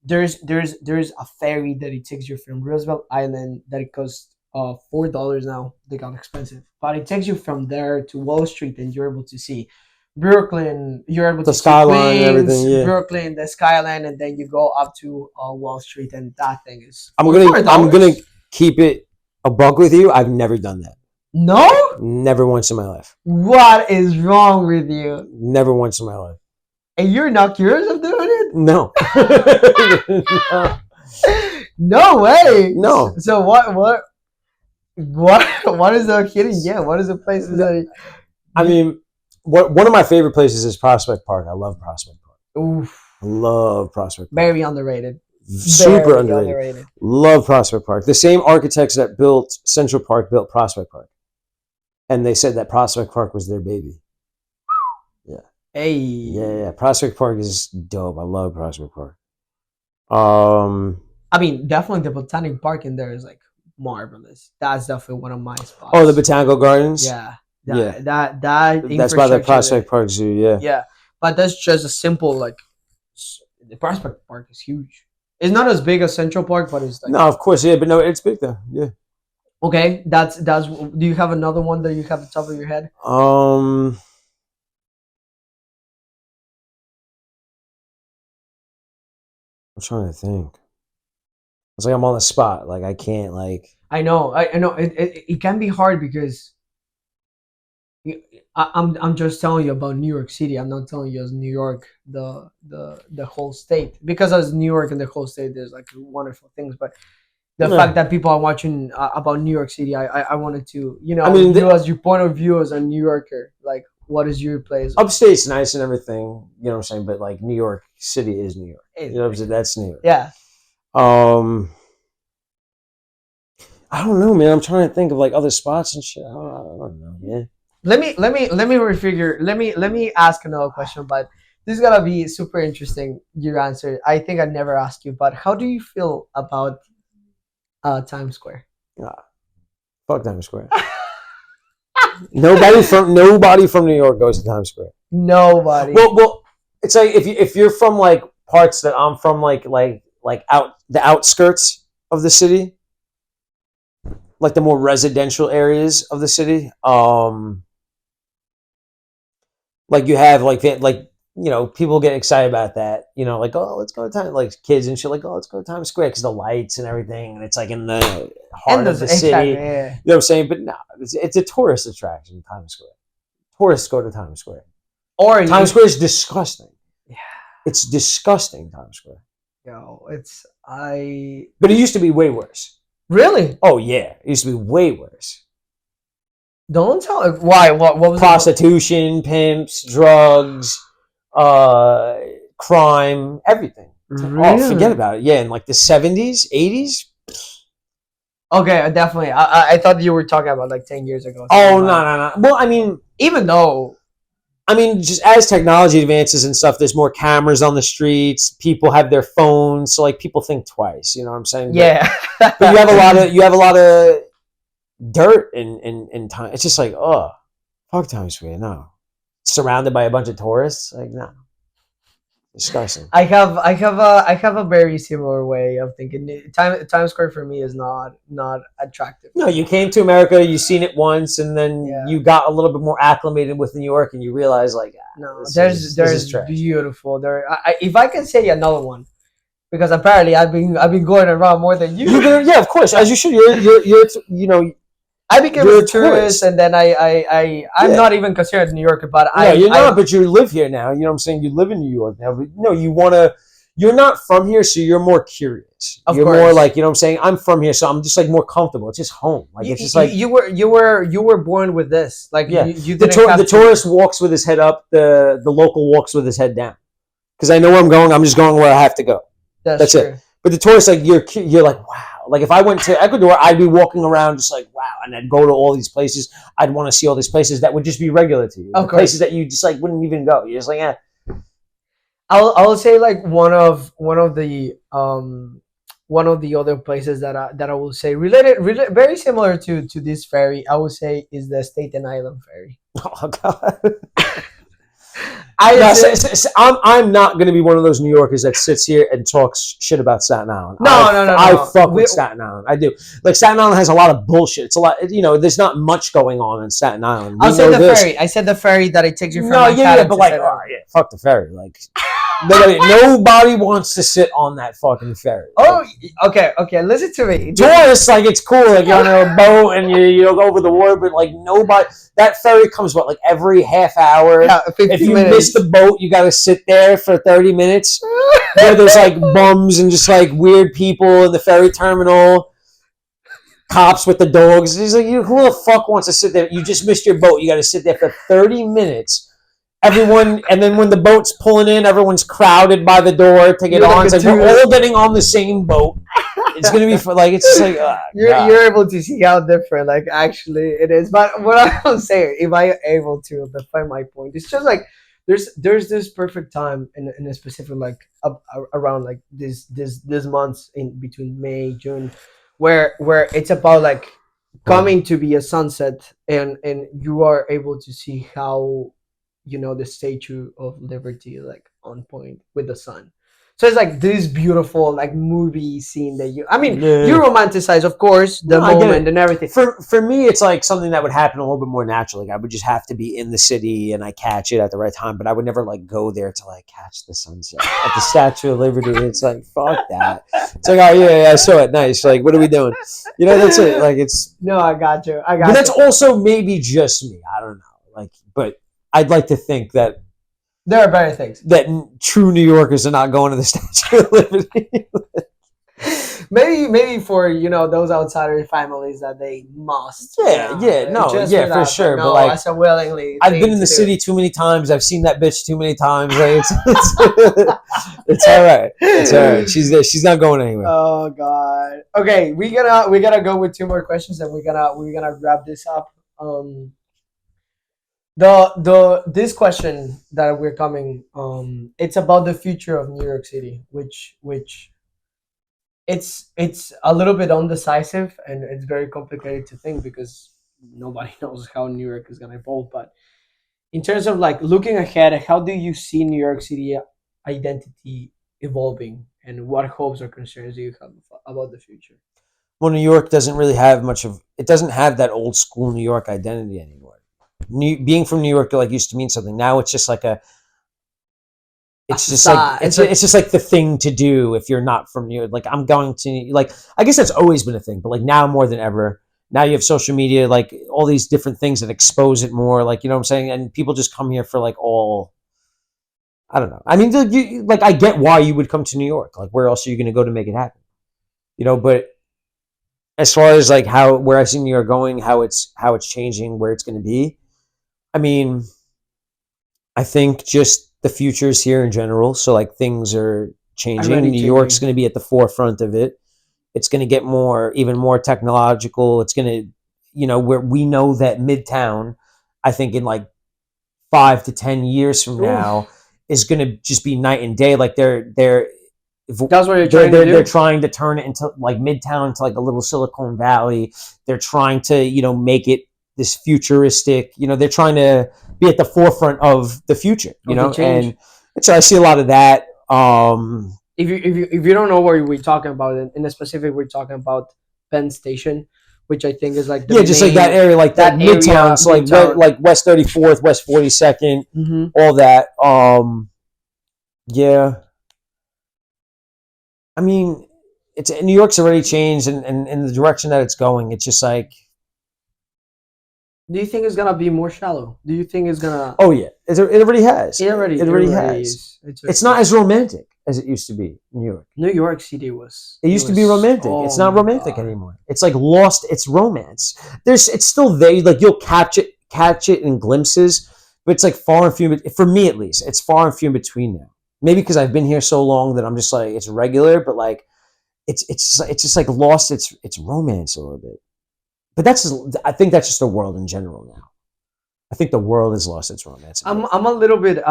there's a ferry that it takes you from Roosevelt Island that it costs $4 now. They got expensive, but it takes you from there to Wall Street, and you're able to see Brooklyn. You're able The to see skyline and Queens, everything, yeah. Brooklyn, the skyline, and then you go up to Wall Street, and that thing is. I'm gonna keep it a buck with you. I've never done that. No. Never once in my life. What is wrong with you? Never once in my life. And you're not curious of doing it? No. No. No way. No. So what is the hidden gem? What is the place that? I mean, one of my favorite places is Prospect Park. I love Prospect Park. Oof, I love Prospect Park. very underrated. Super Very underrated. Love Prospect Park. The same architects that built Central Park built Prospect Park, and they said that Prospect Park was their baby. Yeah. Hey. Yeah. Prospect Park is dope. I love Prospect Park. I mean, definitely the Botanic Park in there is like marvelous. That's definitely one of my spots. Oh, the Botanical Gardens. Yeah. Yeah. That That's by the Prospect Park Zoo. Yeah. Yeah, but that's just a simple like. The Prospect Park is huge. It's not as big as Central Park, but it's like No, of course, yeah, but no, it's big though. Yeah. okay. That's. Do you have another one that you have at the top of your head? I'm trying to think. It's like I'm on the spot. Like I can't like. I know. I know. It can be hard because I'm just telling you about New York City. I'm not telling you as New York the whole state, because as New York and the whole state there's like wonderful things, but the fact that people are watching about New York City, I wanted to, you know, I mean, you as your point of view as a New Yorker, like what is your place? Upstate's nice and everything, you know what I'm saying, but like New York City is New York. You know what I'm saying? That's New York. Yeah. I don't know, man. I'm trying to think of like other spots and shit. I don't know, man. Let me refigure. Let me ask another question, but this is gonna be super interesting. Your answer. I think I never asked you, but how do you feel about Times Square? Fuck Times Square. Nobody from New York goes to Times Square. Nobody. Well, it's like if you're from like parts that I'm from, like out the outskirts of the city, like the more residential areas of the city, like you have like you know, people get excited about that, you know, like, oh, let's go to Times, like kids and shit, like, oh, let's go to Times Square because the lights and everything, and it's like in the heart of the city. Yeah. You know what I'm saying? But no, it's a tourist attraction. Times Square. Tourists go to Times Square. Or Times Square is disgusting. Yeah, it's disgusting. Times Square. Yo, But it used to be way worse. Really? Oh yeah, it used to be way worse. Don't tell. Why? What was prostitution, pimps, drugs, crime, everything. Really? Oh, forget about it. Yeah, in like the 70s, 80s. Okay, definitely. I thought you were talking about like 10 years ago. Oh, no. Well, I mean, even though, I mean, just as technology advances and stuff, there's more cameras on the streets. People have their phones, so like people think twice. You know what I'm saying? Yeah. But you have a lot of dirt in time. It's just like, oh, fuck Times Square. No, surrounded by a bunch of tourists. Like, no, disgusting. I have a very similar way of thinking. Times Square for me is not attractive. No, you came to America, you seen it once, and then you got a little bit more acclimated with New York, and you realize like, no, there's beautiful. If I can say another one, because apparently I've been going around more than you. Yeah, of course, as you should. You're you know. I became a tourist, and then I'm not even considered New Yorker, but you're not. But you live here now. You know what I'm saying? You live in New York now. But no, you're not from here, so you're more curious. You're more like, you know what I'm saying? I'm from here, so I'm just like more comfortable. It's just home. Like it's just like you were born with this. Like you the tourist walks with his head up. The local walks with his head down. Because I know where I'm going. I'm just going where I have to go. That's true. It. But the tourist, like you're like, wow. Like if I went to Ecuador, I'd be walking around just like, wow, and I'd go to all these places. I'd want to see all these places that would just be regular to you. Places that you just like wouldn't even go. You're just like, yeah. I'll say like one of the other places that I will say related very similar to this ferry, I would say, is the Staten Island ferry. Oh God. I'm not going to be one of those New Yorkers that sits here and talks shit about Staten Island. No. I fuck with Staten Island. I do. Like Staten Island has a lot of bullshit. It's a lot. You know, there's not much going on in Staten Island. Ferry. I said the ferry that it takes you from. But like, fuck the ferry. Like, nobody wants to sit on that fucking ferry. Oh, okay. Listen to me. Tourists, like, it's cool. Like you're on a boat and you go over the water, but like nobody. That ferry comes like every half hour. Yeah, 15 if you minutes. miss the boat, you got to sit there for 30 minutes. Where there's like bums and just like weird people in the ferry terminal. Cops with the dogs. He's like, who the fuck wants to sit there? You just missed your boat. You got to sit there for 30 minutes everyone, and then when the boat's pulling in, everyone's crowded by the door to get on. It's like we're all getting on the same boat. It's gonna be like it's just like you're able to see how different like actually it is. But what I was saying, if I able to define my point, it's just like there's this perfect time in a specific like around like this months in between May June, where it's about like coming to be a sunset, and you are able to see how the Statue of Liberty like on point with the sun. So it's like this beautiful like movie scene that I mean, Yeah. you romanticize, of course, the moment and everything. For me, it's like something that would happen a little bit more naturally. Like I would just have to be in the city and I catch it at the right time, but I would never like go there to like catch the sunset at the Statue of Liberty. It's like fuck that. It's like, oh yeah, I saw it. Nice. Like, what are we doing? That's it. Like it's no, I got you. But that's also maybe just me. I don't know. Like, but I'd like to think that there are better things. That true New Yorkers are not going to the Statue of Liberty. maybe for those outsider families that they must. For sure. No, but like, as a willingly. I've been in the city too many times. I've seen that bitch too many times. Like, it's all right. It's all right. She's there. She's not going anywhere. Oh God. Okay, we gotta go with two more questions, and we're gonna wrap this up. This question that we're coming it's about the future of New York City, which it's a little bit undecisive, and it's very complicated to think because nobody knows how New York is gonna evolve. But in terms of like looking ahead, how do you see New York City identity evolving, and what hopes or concerns do you have about the future? Well, New York doesn't really have it doesn't have that old school New York identity anymore. Being from New York like used to mean something. Now it's just like it's just like the thing to do if you're not from New York. Like I'm going to like I guess that's always been a thing, but like now more than ever, now you have social media, like all these different things that expose it more. Like what I'm saying, and people just come here for like all. I don't know. I mean, like I get why you would come to New York. Like where else are you going to go to make it happen? But as far as like where I see New York going, how it's changing, where it's going to be. I mean, I think just the future's here in general. So like things are changing. New York's going to be at the forefront of it. It's going to get even more technological. It's going to, where we know that Midtown, I think in like 5 to 10 years from now is going to just be night and day. Like that's what they're trying to do. They're trying to turn it into like Midtown into like a little Silicon Valley. They're trying to, make it this futuristic, they're trying to be at the forefront of the future, and so I see a lot of that. If you don't know what we're talking about, in a specific, we're talking about Penn Station, which I think is like just like that area, like that Midtown, so like West 34th, West 42nd, all that. I mean, New York's already changed, and in the direction that it's going, it's just like. Do you think it's gonna be more shallow? Do you think it's gonna? Oh yeah, it already has. It already has. It's not as romantic as it used to be. New York. New York City was. It used to be romantic. It's not romantic anymore. It's like lost its romance. It's still there. Like you'll catch it in glimpses, but it's like far and few. For me at least, it's far and few in between now. Maybe because I've been here so long that I'm just like it's regular, but like it's just like lost its romance a little bit. But I think that's just the world in general now. I think the world has lost its romance. I'm a little bit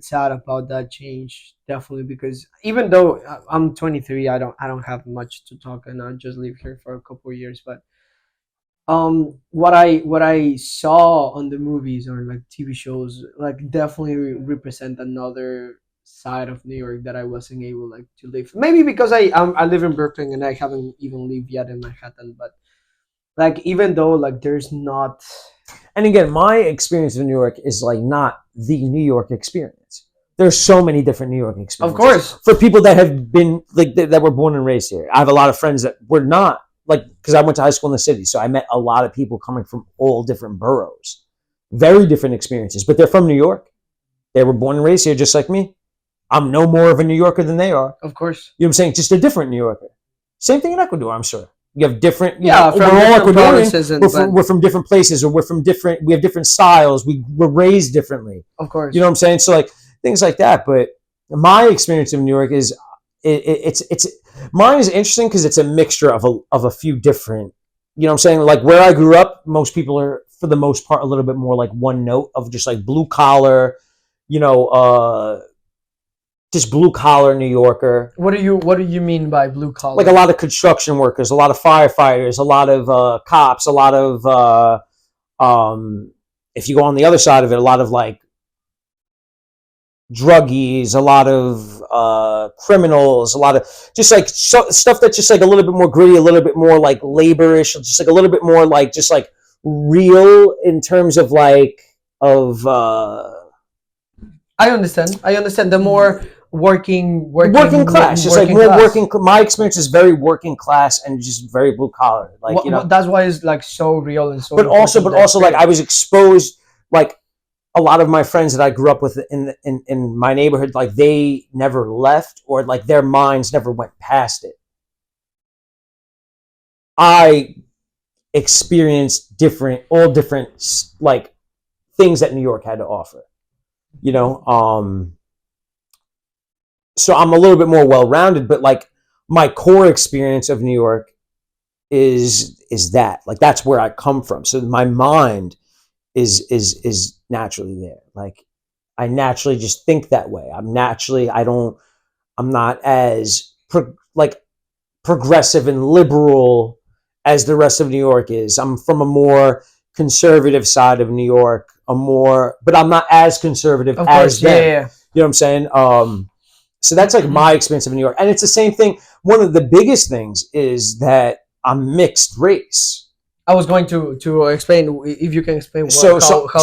sad about that change, definitely, because even though I'm 23, I don't have much to talk, and I just live here for a couple of years. But what I saw on the movies or like TV shows like definitely represent another side of New York that I wasn't able like to live. Maybe because I live in Brooklyn and I haven't even lived yet in Manhattan, but. Like even though like there's not, and again, my experience of New York is like not the New York experience. There's so many different New York experiences. Of course, for people that have been like that were born and raised here. I have a lot of friends that were not like because I went to high school in the city, so I met a lot of people coming from all different boroughs, very different experiences. But they're from New York. They were born and raised here, just like me. I'm no more of a New Yorker than they are. Of course, you know what I'm saying? Just a different New Yorker. Same thing in Ecuador, I'm sure. You have different, Yeah, we're from all different Ecuadorian. provinces, We're from different places, or we have different styles. We're raised differently. of course. You know what I'm saying? So like things like that. But my experience of New York is it's mine is interesting because it's a mixture of a few different. You know what I'm saying? Like where I grew up, most people are for the most part a little bit more like one note of just like blue collar. You know, just blue collar New Yorker. What do you mean by blue collar? Like a lot of construction workers, a lot of firefighters, a lot of cops, a lot of if you go on the other side of it, a lot of like druggies, a lot of criminals, a lot of just like stuff that's just like a little bit more gritty, a little bit more like laborish, just like a little bit more like just like real in terms of like of I understand. The more working class, just like more working. My experience is very working class and just very blue collar. Like you know, that's why it's like so real and so. But also like I was exposed like a lot of my friends that I grew up with in my neighborhood, like they never left or like their minds never went past it. I experienced all different like things that New York had to offer, you know. So I'm a little bit more well-rounded, but like my core experience of New York is that like that's where I come from. So my mind is naturally there. Like I naturally just think that way. I'm not as progressive and liberal as the rest of New York is. I'm from a more conservative side of New York, but I'm not as conservative as them. Yeah. You know what I'm saying? So that's like my experience of New York. And it's the same thing. One of the biggest things is that I'm mixed race. I was going to explain, if you can explain. So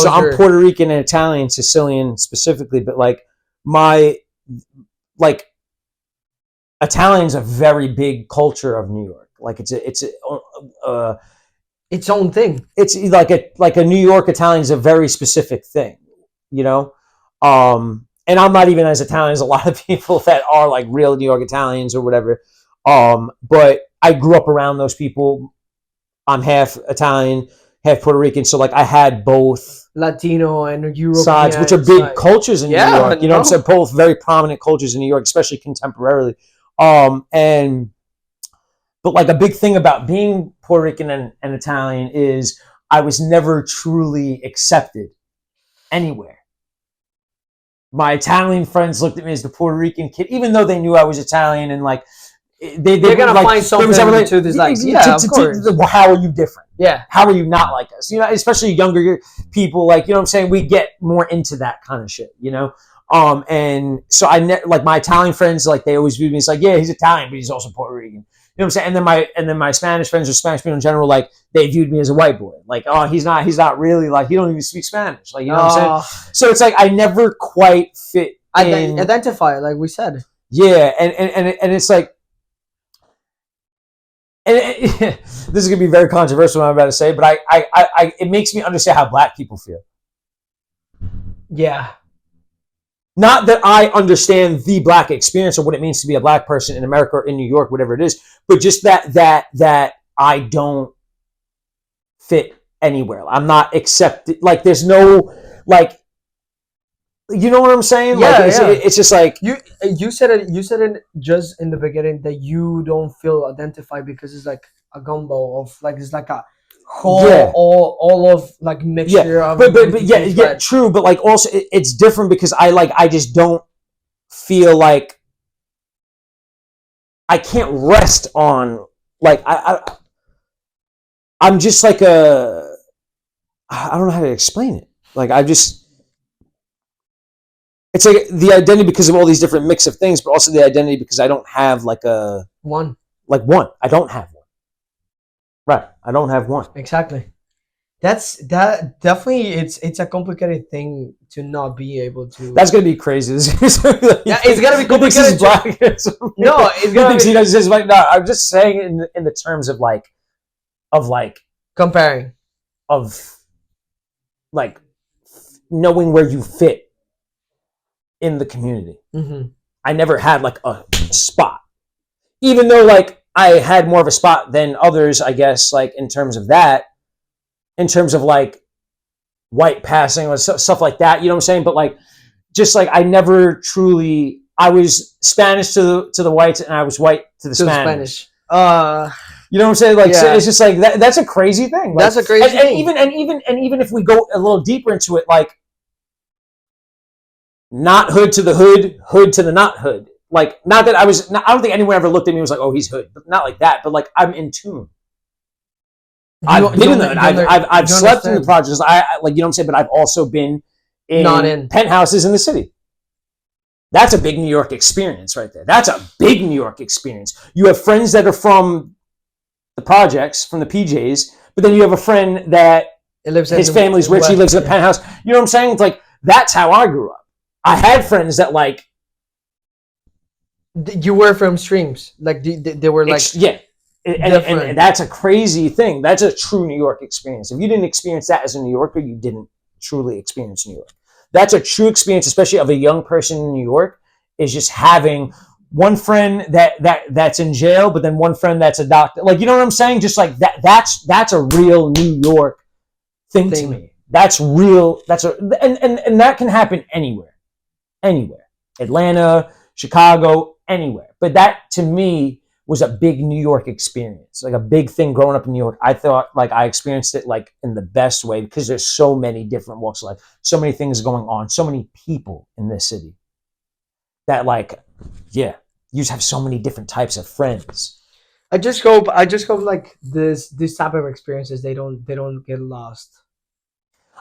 I'm Puerto Rican and Italian, Sicilian specifically, but like Italian's a very big culture of New York. Like it's its own thing. It's like a New York Italian is a very specific thing, you know. And I'm not even as Italian as a lot of people that are like real New York Italians or whatever. But I grew up around those people. I'm half Italian, half Puerto Rican, so like I had both Latino and European sides, which are big cultures in New York. You know what I'm saying? Both very prominent cultures in New York, especially contemporarily. But like a big thing about being Puerto Rican and Italian is I was never truly accepted anywhere. My Italian friends looked at me as the Puerto Rican kid, even though they knew I was Italian, and like they're gonna like, find something to this. Like, of course. How are you different? Yeah. How are you not like us? You know, especially younger people. Like, you know what I'm saying? We get more into that kind of shit. You know. And so like my Italian friends, like they always view me as like, yeah, he's Italian, but he's also Puerto Rican. You know what I'm saying? And then my Spanish friends or Spanish people in general, like they viewed me as a white boy. Like, oh, he's not really like, he don't even speak Spanish. Like, you know what I'm saying? So it's like I never quite fit in. Identify, like we said. Yeah, and it's like, and this is gonna be very controversial what I'm about to say, but I it makes me understand how black people feel. Yeah. Not that I understand the black experience or what it means to be a black person in America or in New York, whatever it is, but just that I don't fit anywhere. I'm not accepted. Like there's no like, you know what I'm saying? Yeah, like it's just like you said it just in the beginning that you don't feel identified because it's like a gumbo of like it's like a whole all of like mixture of but yeah true, but like also it's different because I just don't feel like I can't rest on like I'm just like I don't know how to explain it. Like it's like the identity because of all these different mix of things, but also the identity because I don't have like one. I don't have one. Right. I don't have one. Exactly. That definitely it's a complicated thing to not be able to. That's gonna be crazy. It's gonna be complicated. No, it's gonna be. No, I'm just saying in the terms of like comparing of like knowing where you fit in the community. Mm-hmm. I never had like a spot, even though like I had more of a spot than others, I guess, like in terms of that, in terms of like white passing or stuff like that, you know what I'm saying? But like, just like I never truly, I was Spanish to the whites and I was white to the To the Spanish. Spanish. You know what I'm saying? Like, so Yeah. it's just like that's a crazy thing. Like, That's a crazy and thing. even if we go a little deeper into it, like not hood to the hood, hood to the not hood. Like, not that I was, I don't think anyone ever looked at me and was like, oh, he's hood. Not like that, but like I'm in tune. I've been in the hood. I've slept in the projects. I like, you know what I'm saying? But I've also been Not in in. penthouses in the city. That's a big New York experience right there. That's a big New York experience. You have friends that are from the projects, from the PJs, but then you have a friend that his family's rich. He lives in a penthouse. You know what I'm saying? It's like, that's how I grew up. I had friends that like, You were from streams, like they were like yeah, and that's a crazy thing. That's a true New York experience. If you didn't experience that as a New Yorker, you didn't truly experience New York. That's a true experience, especially of a young person in New York, is just having one friend that's in jail, but then one friend that's a doctor. Like, you know what I'm saying? Just like that. That's a real New York thing to me. That's real. That's and that can happen anywhere. Atlanta, Chicago, anywhere. But that to me was a big New York experience, like a big thing growing up in New York. I thought like I experienced it like in the best way because there's so many different walks of life, so many things going on, so many people in this city that like, yeah, you just have so many different types of friends. I just hope like this type of experiences they don't get lost.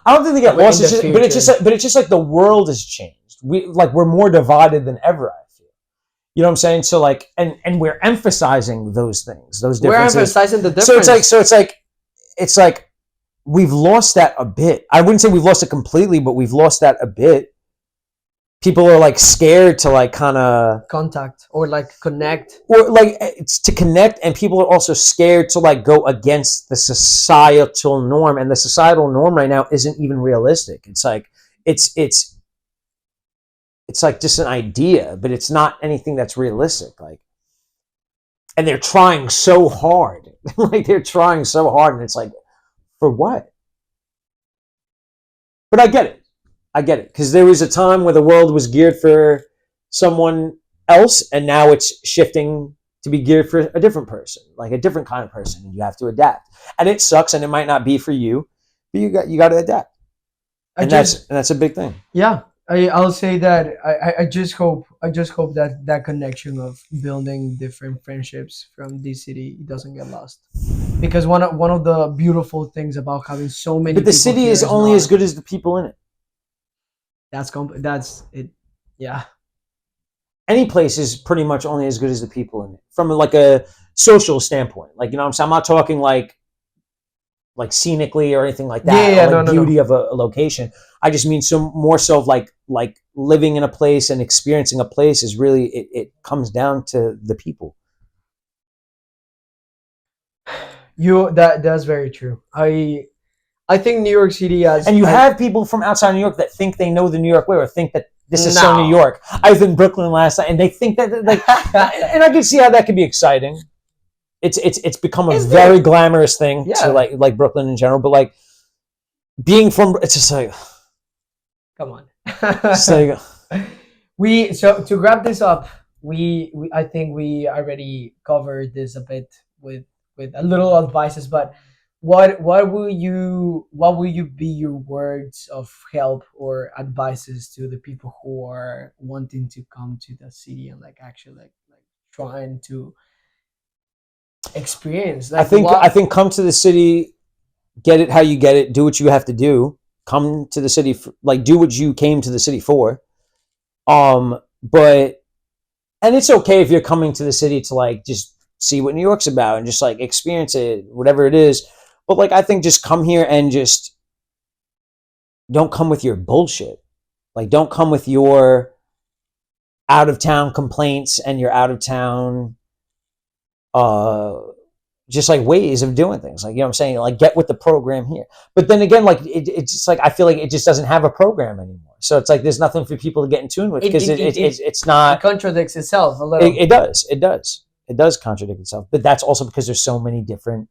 I don't think they get lost, but it's just like the world has changed. We're more divided than ever, I feel. You know what I'm saying? So like, and we're emphasizing those things, those differences. We're emphasizing the difference. So it's like we've lost that a bit. I wouldn't say we've lost it completely, but we've lost that a bit. People are like scared to like kind of contact or like connect, or like it's to connect, and people are also scared to like go against the societal norm, and the societal norm right now isn't even realistic. It's like it's like just an idea, but it's not anything that's realistic. Like, and they're trying so hard, like they're trying so hard, and it's like, for what? But I get it, because there was a time where the world was geared for someone else, and now it's shifting to be geared for a different person, like a different kind of person, and you have to adapt. And it sucks, and it might not be for you, but you got to adapt, and that's a big thing. Yeah. I'll say that I just hope that connection of building different friendships from this city doesn't get lost, because one of the beautiful things about having so many. But the city is only as good as the people in it. That's it. Yeah. Any place is pretty much only as good as the people in it, from like a social standpoint. Like, you know what I'm saying? I'm not talking like scenically or anything like that. Yeah, beauty of a location. I just mean more so of like living in a place and experiencing a place is really it comes down to the people. That's very true. I think New York City has, and you have people from outside New York that think they know the New York way, or think that this is so New York. I was in Brooklyn last night, and they think that like, and I can see how that could be exciting. It's become a very glamorous thing to like Brooklyn in general, but like being from, it's just like, come on. So to wrap this up, we I think we already covered this a bit with a little advices, but what will you be your words of help or advices to the people who are wanting to come to the city and like actually like trying to experience? Like, I think come to the city, get it how you get it, do what you have to do. Come to the city, do what you came to the city for. But and it's okay if you're coming to the city to like just see what New York's about and just like experience it, whatever it is. But like I think just come here and just don't come with your bullshit. Like don't come with your out of town complaints and your out of town just like ways of doing things. Like, you know what I'm saying? Like get with the program here. But then again, like it's just like I feel like it just doesn't have a program anymore. So it's like there's nothing for people to get in tune with because it's not. It contradicts itself a little. It does. It does contradict itself. But that's also because there's so many different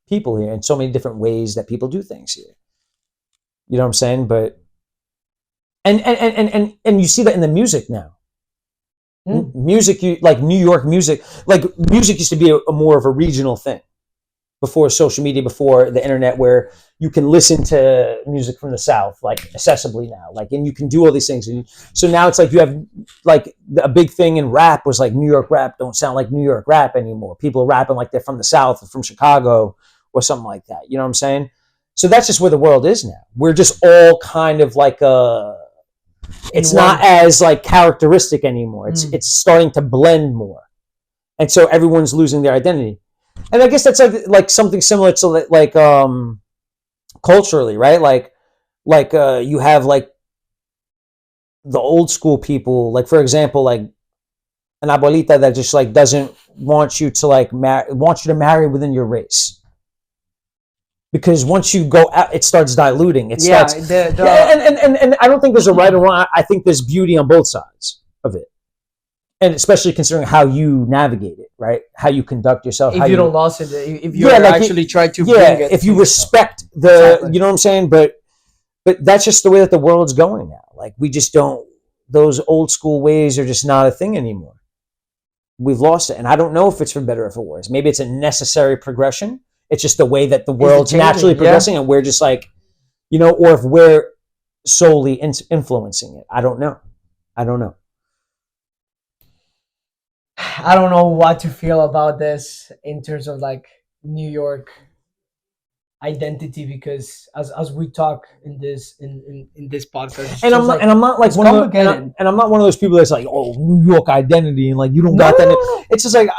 people here and so many different ways that people do things here. You know what I'm saying? But and you see that in the music now. Music, like New York music, like music used to be a more of a regional thing before social media, before the internet, where you can listen to music from the South, like accessibly now, like, and you can do all these things. And so now it's like you have like a big thing in rap was like New York rap don't sound like New York rap anymore. People are rapping like they're from the South or from Chicago or something like that. You know what I'm saying? So that's just where the world is now. We're just all kind of like it's not as like characteristic anymore. It's starting to blend more. And so everyone's losing their identity. And I guess that's like something similar to like culturally, right? Like you have like the old school people, like for example, like an abuelita that just like doesn't want you to like wants you to marry within your race. Because once you go out, it starts diluting. And I don't think there's a right or wrong. I think there's beauty on both sides of it. And especially considering how you navigate it, right? How you conduct yourself. If you don't lose it, if you actually try to bring it. If you respect the, you know what I'm saying? But that's just the way that the world's going now. Like we just don't, those old school ways are just not a thing anymore. We've lost it. And I don't know if it's for better or for worse. Maybe it's a necessary progression. It's just the way that the world's naturally progressing, and we're just like, you know, or if we're solely influencing it. I don't know. I don't know what to feel about this in terms of like New York identity, because as we talk in this podcast, and I'm not like one of the, and I'm not one of those people that's like, oh, New York identity, and like you don't got that. No. It's just like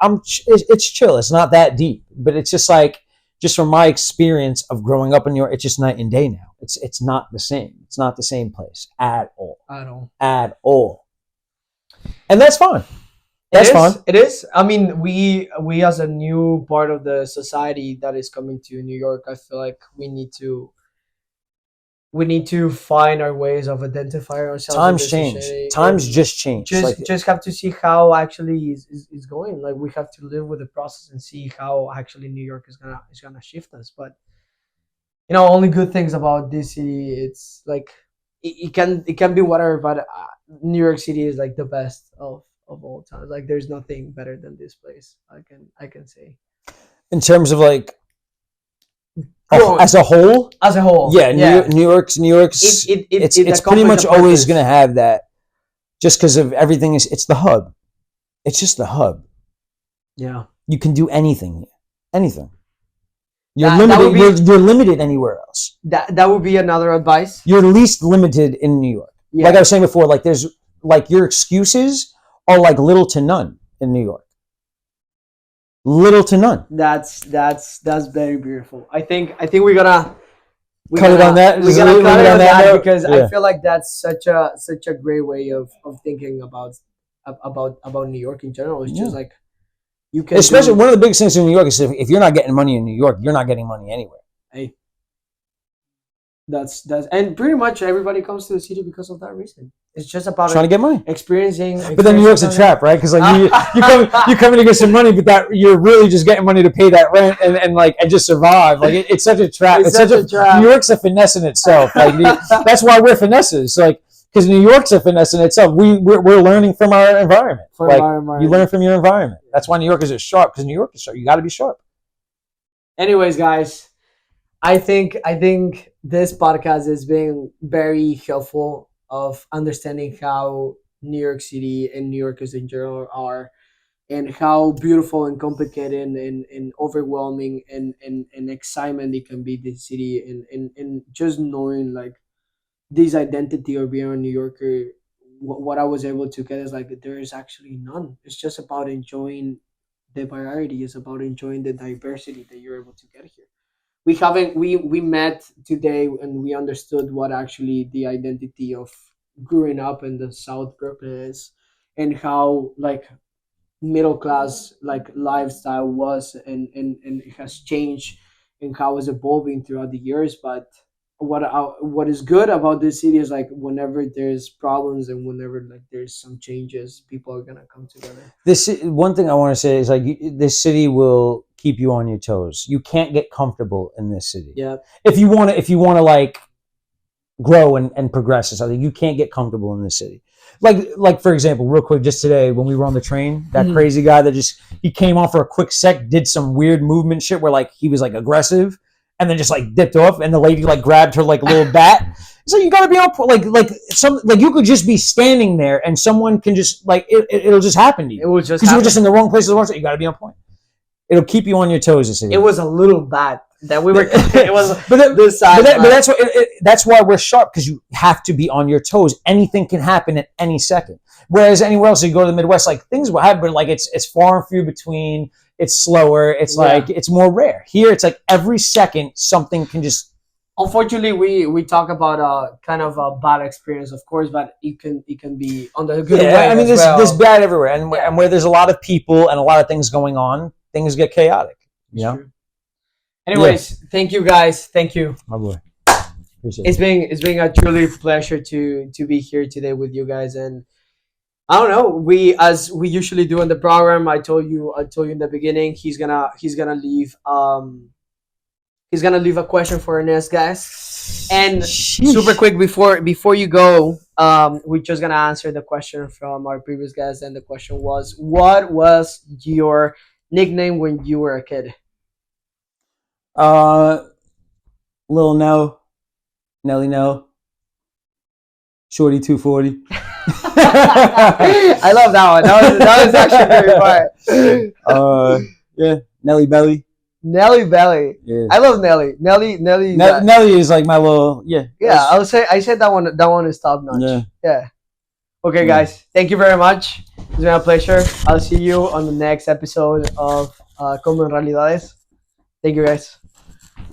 it's chill. It's not that deep, but it's just like, just from my experience of growing up in New York, it's just night and day now. It's not the same. It's not the same place at all. At all. And that's fine. That's fine. It is. I mean, we as a new part of the society that is coming to New York, I feel like we need to find our ways of identifying ourselves. Times change. Times just change. Just have to see how actually is going. Like we have to live with the process and see how actually New York is gonna shift us. But you know, only good things about this city. It's like it can be whatever, but New York City is like the best of all time. Like there's nothing better than this place. I can say. In terms of like. As a whole, yeah. New York's it's pretty much always going to have that, just because of everything. It's the hub. It's just the hub. Yeah, you can do anything. You're limited. You're limited anywhere else. That would be another advice. You're least limited in New York. Yeah. Like I was saying before, like there's like your excuses are like little to none in New York. Little to none. That's very beautiful. I think we gotta cut it on that. We gotta cut it on that because I feel like that's such a great way of thinking about New York in general. It's just like you can. Especially one of the biggest things in New York is if you're not getting money in New York, you're not getting money anywhere. Hey, that's and pretty much everybody comes to the city because of that reason. It's just about trying to get money, experiencing. But then New York's a trap, right? Because like you come in to get some money, but that you're really just getting money to pay that rent and just survive. Like it's such a trap. It's such a trap. New York's a finesse in itself. Like that's why we're finesses. Like because New York's a finesse in itself. We're learning from our environment. You learn from your environment. That's why New Yorkers are sharp. Because New York is sharp. You got to be sharp. Anyways, guys, I think this podcast has been very helpful of understanding how New York City and New Yorkers in general are, and how beautiful and complicated and overwhelming and excitement it can be this city, and just knowing like this identity of being a New Yorker. What I was able to get is like there is actually none. It's just about enjoying the variety. It's about enjoying the diversity that you're able to get here. We met today and we understood what actually the identity of growing up in the South Brooklyn is, and how like middle class like lifestyle was, and it has changed and how it's evolving throughout the years. But what is good about this city is like whenever there's problems and whenever like there's some changes, people are gonna come together. This one thing I want to say is like this city will keep you on your toes. You can't get comfortable in this city. Yeah. If you want to like grow and progress or something, you can't get comfortable in this city. Like for example, real quick, just today when we were on the train, that crazy guy that he came on for a quick sec, did some weird movement shit where like he was like aggressive and then just like dipped off, and the lady like grabbed her like little bat. So you gotta be on like you could just be standing there and someone can just like it'll just happen to you. It will just because you were just in the wrong place at the wrong time. You gotta be on point. It'll keep you on your toes. This city. It was a little bad that we were. It was this side. But that's why we're sharp, because you have to be on your toes. Anything can happen at any second. Whereas anywhere else, you go to the Midwest, like things will happen, but like it's far and few between. It's slower. It's like it's more rare. Here, it's like every second something can just. Unfortunately, we talk about kind of a bad experience, of course, but it can be on the good way. I mean, there's bad everywhere, and where there's a lot of people and a lot of things going on, things get chaotic. You know. True. Anyways, thank you guys. Thank you. My boy. Appreciate it's been a truly pleasure to be here today with you guys. And I don't know, as we usually do in the program, I told you in the beginning, he's gonna leave a question for our next guest. And super quick before you go, we're just gonna answer the question from our previous guest, and the question was, what was your nickname when you were a kid? Lil No, Nelly No, Shorty 240. I love that one. That was actually very fun. Yeah, Nelly Belly. Nelly Belly. Yeah. I love Nelly. Nelly. Nelly is like my little Yeah. I said that one. That one is top notch. Yeah. Okay, Yeah. guys. Thank you very much. It's been a pleasure. I'll see you on the next episode of Como Realidades. Thank you, guys.